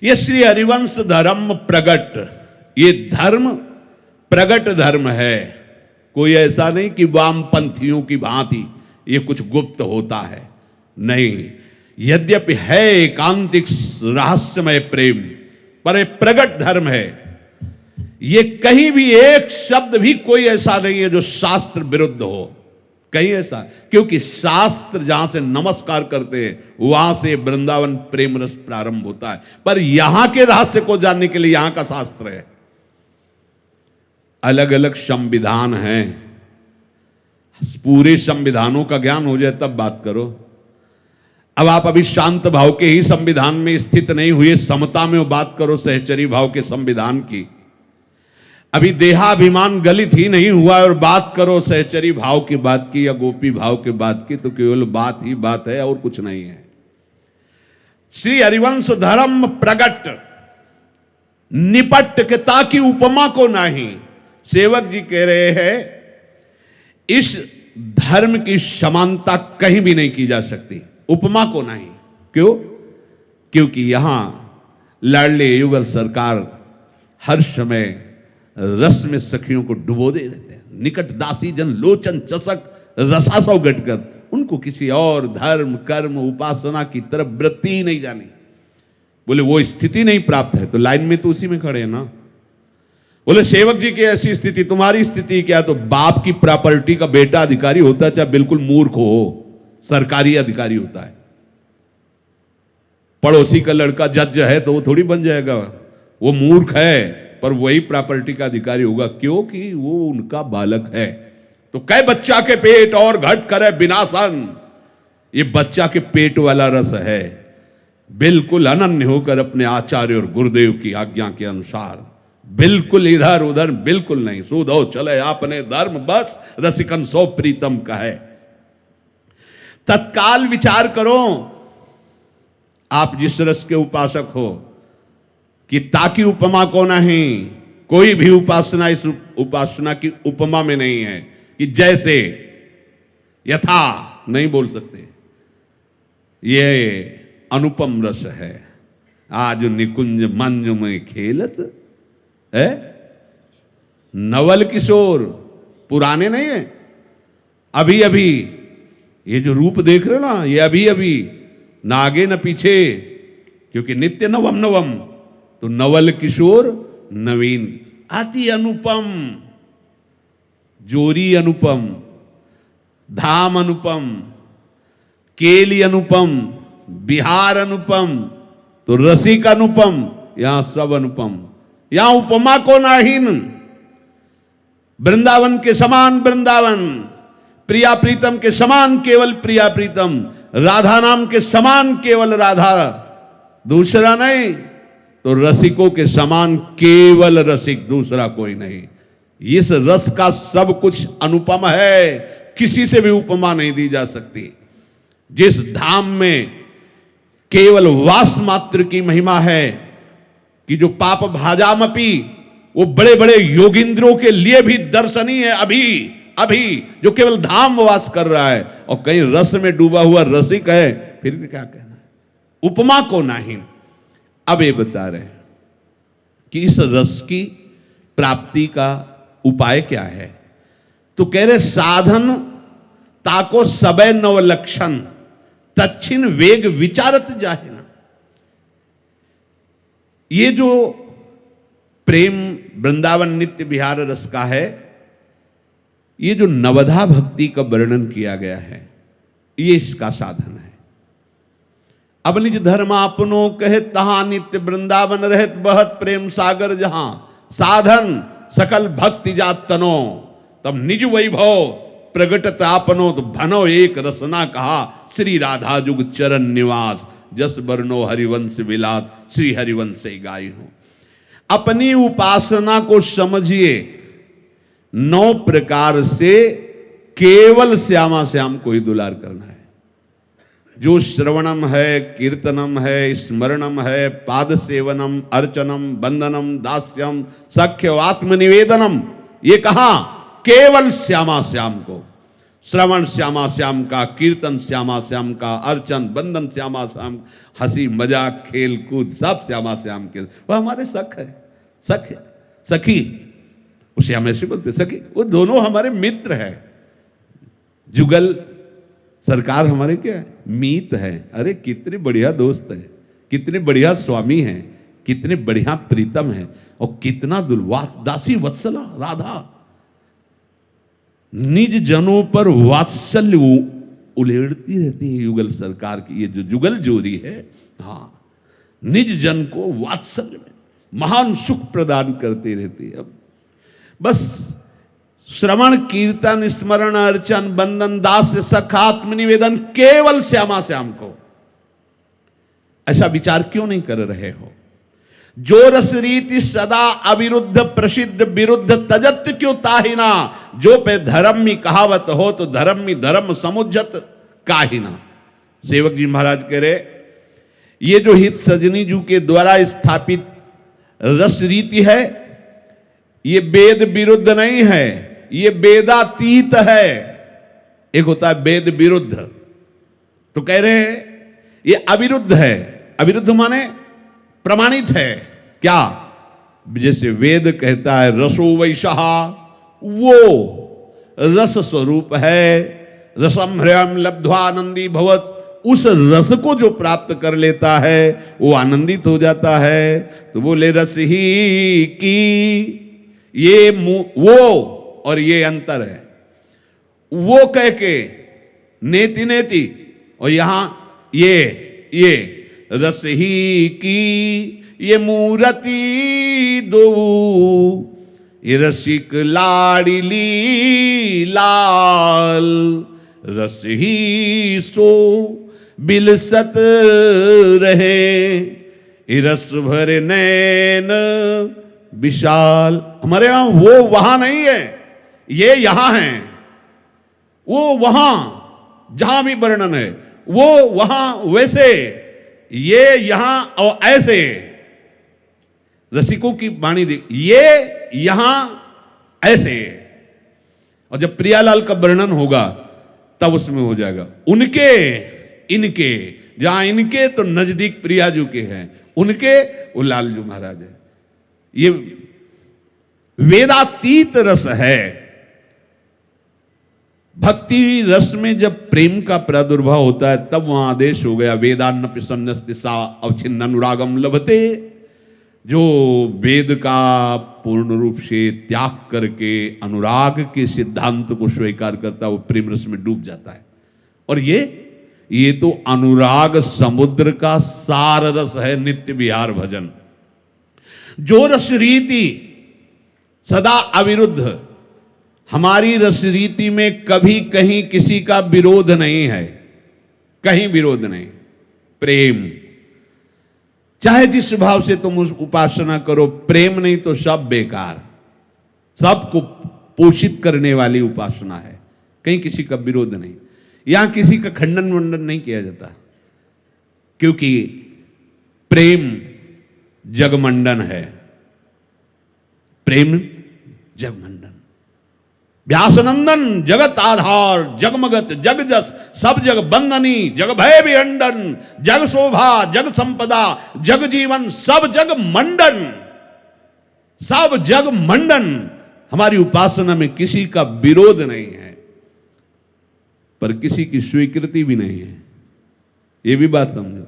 ये श्री हरिवंश धर्म प्रगट, ये धर्म प्रगट धर्म है। कोई ऐसा नहीं कि वामपंथियों की भांति ये कुछ गुप्त होता है, नहीं। यद्यपि है एकांतिक रहस्यमय प्रेम, पर एक प्रगट धर्म है। ये कहीं भी एक शब्द भी कोई ऐसा नहीं है जो शास्त्र विरुद्ध हो, कहीं ऐसा। क्योंकि शास्त्र जहां से नमस्कार करते हैं वहां से वृंदावन प्रेम रस प्रारंभ होता है। पर यहां के रहस्य को जानने के लिए यहां का शास्त्र है। अलग अलग संविधान हैं, पूरे संविधानों का ज्ञान हो जाए तब बात करो। अब आप अभी शांत भाव के ही संविधान में स्थित नहीं हुए, समता में बात करो सहचरी भाव के संविधान की। अभी देहाभिमान गलित ही नहीं हुआ और बात करो सहचरी भाव की बात की या गोपी भाव की बात की, तो केवल बात ही बात है और कुछ नहीं है। श्री हरिवंश धर्म प्रगट निपट के ताकि उपमा को नहीं। सेवक जी कह रहे हैं इस धर्म की समानता कहीं भी नहीं की जा सकती, उपमा को नहीं। क्यों? क्योंकि यहां लाडले युगल सरकार हर समय रस में सखियों को डुबो दे रहते हैं। निकट दासी जन लोचन चसक रसासौ गटकर, उनको किसी और धर्म कर्म उपासना की तरफ वृत्ति ही नहीं जानी। बोले वो स्थिति नहीं प्राप्त है तो लाइन में तो उसी में खड़े हैं ना। बोले सेवक जी की ऐसी स्थिति, तुम्हारी स्थिति क्या? तो बाप की प्रॉपर्टी का बेटा अधिकारी होता है, चाहे बिल्कुल मूर्ख हो, सरकारी अधिकारी होता है। पड़ोसी का लड़का जज है तो वो थोड़ी बन जाएगा, वो मूर्ख है पर वही प्रॉपर्टी का अधिकारी होगा, क्योंकि वो उनका बालक है। तो कै बच्चा के पेट और घट करे विनाशन, ये बच्चा के पेट वाला रस है। बिल्कुल अनन्य होकर अपने आचार्य और गुरुदेव की आज्ञा के अनुसार, बिल्कुल इधर उधर बिल्कुल नहीं। सुधो चले आपने धर्म, बस रसिकन सो प्रीतम का है। तत्काल विचार करो, आप जिस रस के उपासक हो, कि ताकि उपमा को नहीं। कोई भी उपासना इस उपासना की उपमा में नहीं है कि जैसे यथा नहीं बोल सकते। ये अनुपम रस है। आज निकुंज मंज में खेलत है नवल किशोर, पुराने नहीं है, अभी अभी ये जो रूप देख रहे हो ना, ये अभी अभी, ना आगे न पीछे, क्योंकि नित्य नवम नवम। तो नवल किशोर नवीन, अति अनुपम, जोरी अनुपम, धाम अनुपम, केली अनुपम, बिहार अनुपम, तो रसिक अनुपम, यहां सब अनुपम। यहां उपमा को नाहीन। वृंदावन के समान वृंदावन, प्रिया प्रीतम के समान केवल प्रिया प्रीतम, राधा नाम के समान केवल राधा, दूसरा नहीं। तो रसिकों के समान केवल रसिक, दूसरा कोई नहीं। इस रस का सब कुछ अनुपम है, किसी से भी उपमा नहीं दी जा सकती। जिस धाम में केवल वास मात्र की महिमा है कि जो पाप भाजामपि, वो बड़े बड़े योगिंद्रों के लिए भी दर्शनीय है। अभी जो केवल धाम वास कर रहा है और कहीं रस में डूबा हुआ रसिक है, फिर क्या कहना है, उपमा को नहीं। अब ये बता रहे हैं कि इस रस की प्राप्ति का उपाय क्या है। तो कह रहे साधन ताको सबे नव लक्षण तच्छिन वेग विचारत जाहे ना। ये जो प्रेम वृंदावन नित्य विहार रस का है, ये जो नवधा भक्ति का वर्णन किया गया है, ये इसका साधन है। अब निज धर्म आपनो कहे तहां नित्य वृंदावन रहत बहत प्रेम सागर जहां। साधन सकल भक्ति जात तनो तब निज वैभव प्रगटत आपनो तो भनो एक रसना कहा। श्री राधा जुग चरण निवास जस वर्णो हरिवंश विलास श्री हरिवंश गाई हो। अपनी उपासना को समझिए, 9 प्रकार से केवल श्यामा श्याम को ही दुलार करना है। जो श्रवणम है, कीर्तनम है, स्मरणम है, पाद सेवनम, अर्चनम, बंदनम, दास्यम, सख्य आत्मनिवेदनम, ये कहा केवल श्यामा श्याम को। श्रवण श्यामा श्याम का, कीर्तन श्यामा श्याम का, अर्चन बंदन श्यामा श्याम, हंसी मजाक खेल कूद सब श्यामा श्याम के। वह हमारे सख है, सख है, सखी, उसे हम ऐसे बोलते सखी। वो दोनों हमारे मित्र है। जुगल सरकार हमारे क्या है, मीत है। अरे कितने बढ़िया दोस्त है, कितने बढ़िया स्वामी हैं, कितने बढ़िया प्रीतम है, और कितना दासी वत्सला राधा निज जनों पर वात्सल्य उलेड़ती रहती है। युगल सरकार की ये जो जुगल जोड़ी है, हाँ, निज जन को वात्सल्य में महान सुख प्रदान करती रहती है। अब बस श्रवण कीर्तन स्मरण अर्चन बंदन दास सखात्म निवेदन केवल श्यामा श्याम को, ऐसा विचार क्यों नहीं कर रहे हो। जो रस रीति सदा अविरुद्ध प्रसिद्ध विरुद्ध तजत क्यों ताहिना। जो पे धर्मी कहावत हो तो धर्मी धर्म समुज्जत काहिना। सेवक जी महाराज कह रहे, ये जो हित सजनी जी के द्वारा स्थापित रस रीति है, ये वेद विरुद्ध नहीं है, ये वेदातीत है। एक होता है वेद विरुद्ध, तो कह रहे हैं ये अविरुद्ध है। अविरुद्ध माने प्रमाणित है। क्या? जैसे वेद कहता है रसो वैशः, वो रस स्वरूप है। रसम ह्रयम लब्ध्वा आनंदी भवत, उस रस को जो प्राप्त कर लेता है वो आनंदित हो जाता है। तो बोले रस ही की, ये वो और ये अंतर है। वो कह के नेति नेति, और यहां ये रस ही की ये मूर्ति दो, ये रसिक लाड़िली लाल, रस ही सो बिलसत रहे, ये रस भरे नैन विशाल। हमारे यहां वो वहां नहीं है, ये यहां है। वो वहां जहां भी वर्णन है, वो वहां वैसे, ये यहां और ऐसे। रसिकों की वाणी देख, ये यहां ऐसे। और जब प्रियालाल का वर्णन होगा तब उसमें हो जाएगा उनके इनके, जहां इनके तो नजदीक प्रियाजू के हैं, उनके वो लालजू महाराज है। ये वेदातीत रस है। भक्ति रस में जब प्रेम का प्रादुर्भाव होता है तब वहां आदेश हो गया वेदान्न प्रसन्नस्ति सा अवच्छिन्न अनुरागम लभते। जो वेद का पूर्ण रूप से त्याग करके अनुराग के सिद्धांत को स्वीकार करता है वो प्रेम रस में डूब जाता है। और ये तो अनुराग समुद्र का सार रस है, नित्य विहार भजन। जो रस रीति सदा अविरुद्ध, हमारी रस रीति में कभी कहीं किसी का विरोध नहीं है, कहीं विरोध नहीं। प्रेम, चाहे जिस भाव से तुम उस उपासना करो, प्रेम नहीं तो सब बेकार। सबको पोषित करने वाली उपासना है। कहीं किसी का विरोध नहीं, यहां किसी का खंडन वंडन नहीं किया जाता, क्योंकि प्रेम जगमंडन है, प्रेम जगमंडन। व्यासनंदन जगत आधार जगमगत जग जस सब जग बंदनी जग भय विहंडन जग शोभा जग संपदा जग जीवन सब जग मंडन, सब जग मंडन। हमारी उपासना में किसी का विरोध नहीं है, पर किसी की स्वीकृति भी नहीं है। ये भी बात समझो,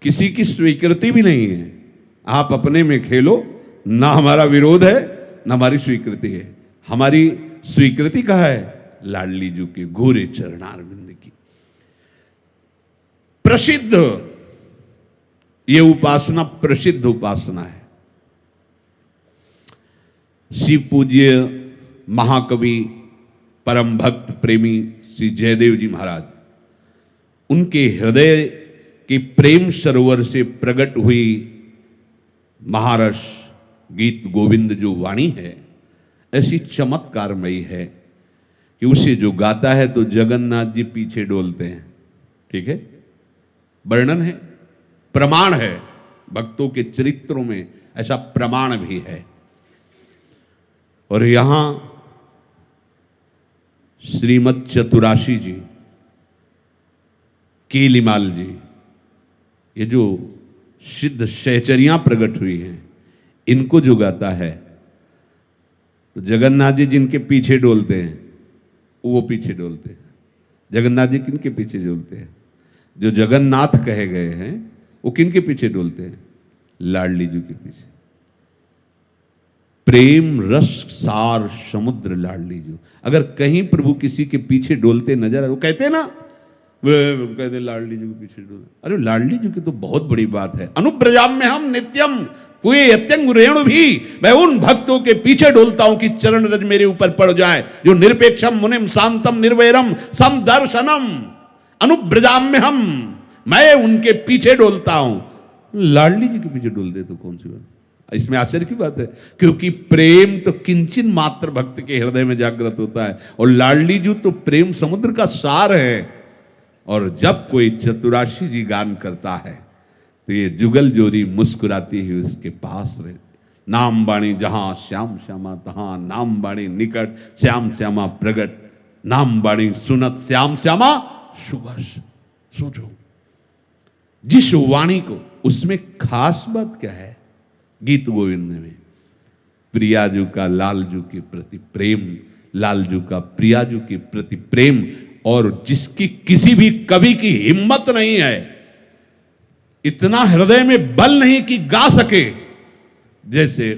किसी की स्वीकृति भी नहीं है। आप अपने में खेलो, ना हमारा विरोध है ना हमारी स्वीकृति है। हमारी स्वीकृति कहाँ है? लाडली जी के घोरे चरणारविंद की। प्रसिद्ध ये उपासना प्रसिद्ध उपासना है। शिव पूज्य महाकवि परम भक्त प्रेमी श्री जयदेव जी महाराज, उनके हृदय के प्रेम सरोवर से प्रकट हुई महारस गीत गोविंद जो वाणी है, ऐसी चमत्कारमयी है कि उसे जो गाता है तो जगन्नाथ जी पीछे डोलते हैं। ठीक है, वर्णन है, प्रमाण है, भक्तों के चरित्रों में ऐसा प्रमाण भी है। और यहां श्रीमद चतुराशी जी, केलीमाल जी, ये जो सिद्ध सहचरियां प्रकट हुई हैं, इनको जो गाता है तो जगन्नाथ जी जिनके पीछे डोलते हैं वो पीछे डोलते हैं। जगन्नाथ जी किनके पीछे डोलते हैं? जो जगन्नाथ कहे गए हैं वो किनके पीछे डोलते हैं? लाडली जी के पीछे। प्रेम रस सार समुद्र लाडली जी। अगर कहीं प्रभु किसी के पीछे डोलते नजर आए, वो कहते हैं ना, वो कहते लाडली जी के पीछे डोले। अरे लाडली जी की तो बहुत बड़ी बात है। अनुब्रजाम में हम नित्यम कुए यत्यंग रेणु भी, मैं उन भक्तों के पीछे डोलता हूं कि चरण रज मेरे ऊपर पड़ जाए, जो निरपेक्षम मुनिम शांतम निर्वैरम समदर्शनम। अनुब्रजाम में हम, मैं उनके पीछे डोलता हूं। लाडली जी के पीछे डोल दे तो कौन सी बात? इसमें आश्चर्य की बात है, क्योंकि प्रेम तो किंचन मात्र भक्त के हृदय में जागृत होता है, और लाडली जी तो प्रेम समुद्र का सार है। और जब कोई चतुराशी जी गान करता है तो ये जुगल जोरी मुस्कुराती हुई उसके पास रहे। नाम बाणी जहां श्याम श्यामा तहां, नाम बाणी निकट श्याम श्यामा प्रगट, नाम बाणी सुनत श्याम श्यामा सुबस। सोचो, जिस वाणी को, उसमें खास बात क्या है? गीत गोविंद में प्रियाजू का लालजू के प्रति प्रेम, लालजू का प्रियाजू के प्रति प्रेम, और जिसकी किसी भी कवि की हिम्मत नहीं है, इतना हृदय में बल नहीं कि गा सके। जैसे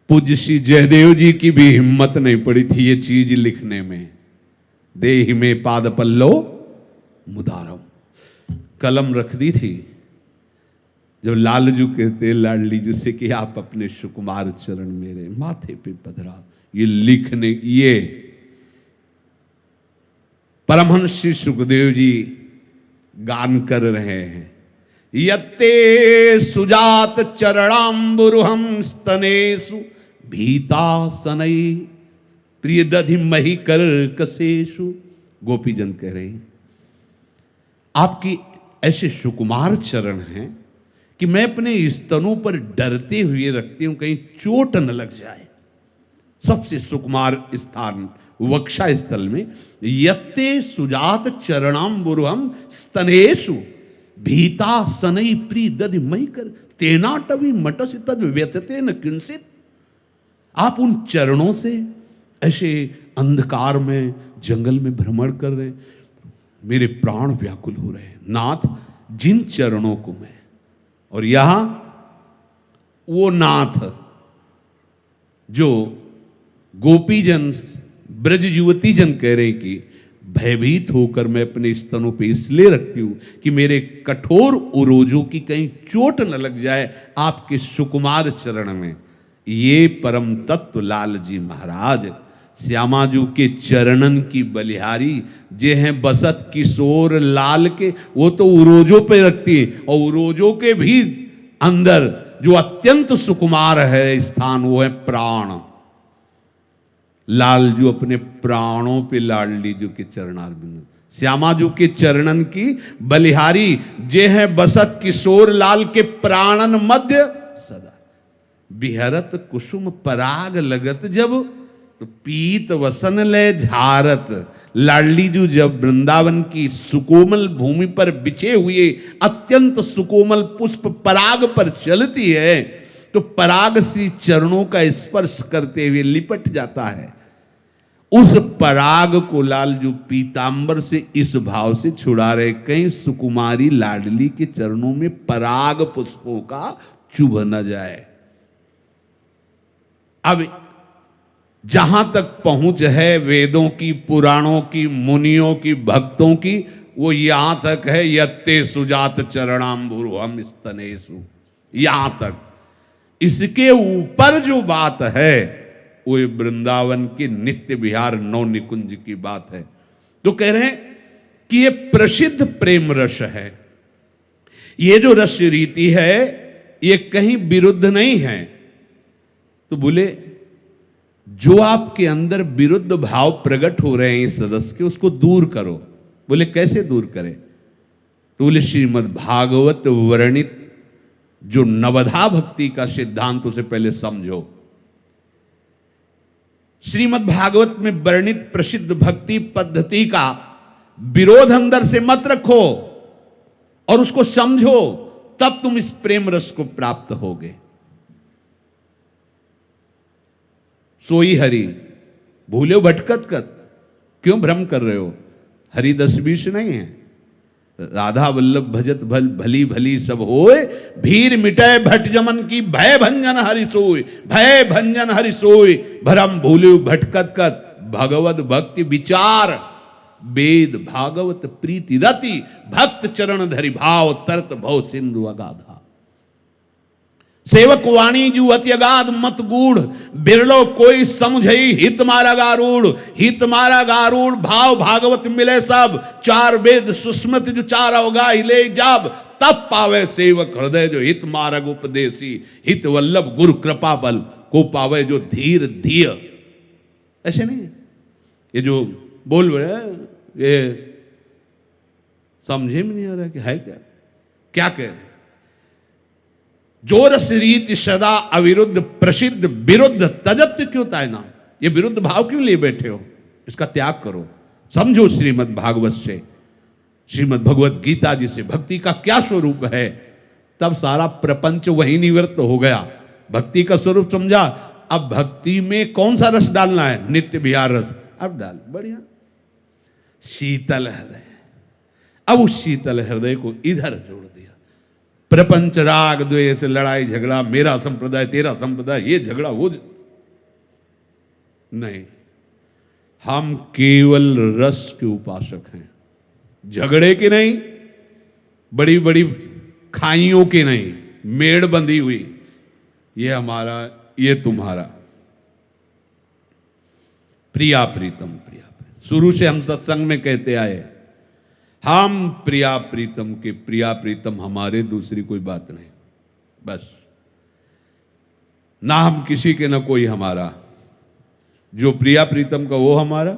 पूज्य श्री जयदेव जी की भी हिम्मत नहीं पड़ी थी ये चीज लिखने में। देहि में पाद पल्लो मुदारम, कलम रख दी थी। जब लालजू कहते लाडली जी से कि आप अपने सुकुमार चरण मेरे माथे पे पधरा, ये लिखने, ये परमहंस श्री सुखदेव जी गान कर रहे हैं। यत्ते सुजात चरणाम्बुरुहम स्तनेषु भीतासनई प्रिय दधि मही कर कसेषु। गोपीजन कह रहे हैं, आपकी ऐसे सुकुमार चरण हैं कि मैं अपने स्तनों पर डरते हुए रखती हूं, कहीं चोट न लग जाए। सबसे सुकुमार स्थान वक्षा स्थल में, यत्ते सुजात चरणाम्बुरुहम स्तनेषु भीता सनई प्री दधि मही कर तेनाटवी मटस तद व्यतते न किंचित। आप उन चरणों से ऐसे अंधकार में जंगल में भ्रमण कर रहे, मेरे प्राण व्याकुल हो रहे हैं नाथ, जिन चरणों को मैं। और यहां वो नाथ जो गोपीजन ब्रज युवती जन कह रहे कि भयभीत होकर मैं अपने स्तनों पे इसलिए रखती हूं कि मेरे कठोर उरोजों की कहीं चोट न लग जाए आपके सुकुमार चरण में। ये परम तत्व लाल जी महाराज श्यामाजू के चरणन की बलिहारी जे हैं बसत किशोर लाल के, वो तो उरोजों पे रखती है। और उरोजों के भी अंदर जो अत्यंत सुकुमार है स्थान, वो है प्राण। लालजू अपने प्राणों पे लाडली जू के चरणारविंद, श्यामा जू के चरणन की बलिहारी, जे है बसत किशोर लाल के प्राणन मध्य सदा। बिहरत कुसुम पराग लगत जब, तो पीत वसन ले झारत। लाडली जू जब वृंदावन की सुकोमल भूमि पर बिछे हुए अत्यंत सुकोमल पुष्प पराग पर चलती है, तो पराग सी चरणों का स्पर्श करते हुए लिपट जाता है। उस पराग को लालजू पीतांबर से इस भाव से छुड़ा रहे, कहीं सुकुमारी लाडली के चरणों में पराग पुष्पों का चुभ न जाए। अब जहां तक पहुंच है वेदों की, पुराणों की, मुनियों की, भक्तों की, वो यहां तक है, यत्ते सुजात चरणाम्बुरुहम स्तनेषु, यहां तक। इसके ऊपर जो बात है वो वृंदावन के नित्य विहार नौ निकुंज की बात है। तो कह रहे हैं कि ये प्रसिद्ध प्रेम रस है, ये जो रस रीति है ये कहीं विरुद्ध नहीं है। तो बोले जो आपके अंदर विरुद्ध भाव प्रकट हो रहे हैं इस रस के, उसको दूर करो। बोले कैसे दूर करें? तो बोले श्रीमद् भागवत वर्णित जो नवधा भक्ति का सिद्धांत उसे पहले समझो। श्रीमद् भागवत में वर्णित प्रसिद्ध भक्ति पद्धति का विरोध अंदर से मत रखो और उसको समझो, तब तुम इस प्रेम रस को प्राप्त होगे। सोई हरि भूले भटकत कत, क्यों भ्रम कर रहे हो? हरि 10-20 नहीं है। राधा वल्लभ भजत भल भली भली सब होए, भीर मिटय भट जमन की भय भंजन हरि सोय, भय भंजन हरि सोय, भरम भूले भटकत कत, भगवत भक्ति विचार, वेद भागवत प्रीति रति, भक्त चरण धरि भाव, तरत भव सिंधु अगाधा। सेवक वाणी जू अति अगाध मत गूढ़, बिरलो कोई समझई हित मारा गारूढ़, हित मारा गारूढ़ भाव भागवत मिले सब, चार वेद सुस्मृत जो चार अवगा ले जाब, तब पावे सेवक हृदय जो हित मार्ग उपदेशी, हित वल्लभ गुरु कृपा बल को पावे जो धीर धीय। ऐसे नहीं ये जो बोल रहे हैं ये समझे में नहीं आ रहा कि है क्या, क्या कह रहे? जो रस रीति सदा अविरुद्ध प्रसिद्ध विरुद्ध तजत क्यों तायना, ये विरुद्ध भाव क्यों लिए बैठे हो? इसका त्याग करो, समझो श्रीमद् भागवत से, श्रीमद् भगवत गीता जी से भक्ति का क्या स्वरूप है। तब सारा प्रपंच वही निवृत्त हो गया, भक्ति का स्वरूप समझा। अब भक्ति में कौन सा रस डालना है? नित्य विहार रस। अब डाल बढ़िया शीतल हृदय। अब उस शीतल हृदय को इधर जोड़ दिया। प्रपंच राग द्वेष लड़ाई झगड़ा, मेरा संप्रदाय तेरा संप्रदाय, ये झगड़ा वो नहीं, हम केवल रस के उपासक हैं, झगड़े के नहीं, बड़ी बड़ी खाइयों के नहीं, मेड़ बंधी हुई ये हमारा ये तुम्हारा। प्रिया प्रीतम प्रिया प्रीतम, शुरू से हम सत्संग में कहते आए, हम प्रिया प्रीतम के, प्रिया प्रीतम हमारे, दूसरी कोई बात नहीं, बस। ना हम किसी के, ना कोई हमारा, जो प्रिया प्रीतम का वो हमारा,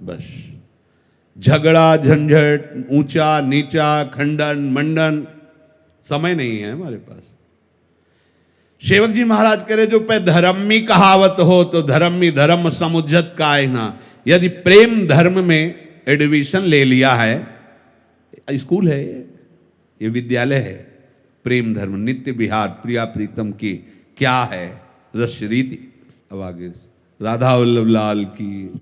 बस। झगड़ा झंझट, ऊंचा नीचा, खंडन मंडन, समय नहीं है हमारे पास। सेवक जी महाराज करे जो पे धर्मी कहावत हो, तो धर्मी धर्म समुज्जत का है ना। यदि प्रेम धर्म में एडमिशन ले लिया है, स्कूल है ये विद्यालय है, प्रेम धर्म नित्य विहार प्रिया प्रीतम की क्या है रस रीति। अब आगे राधा वल्लभ लाल की।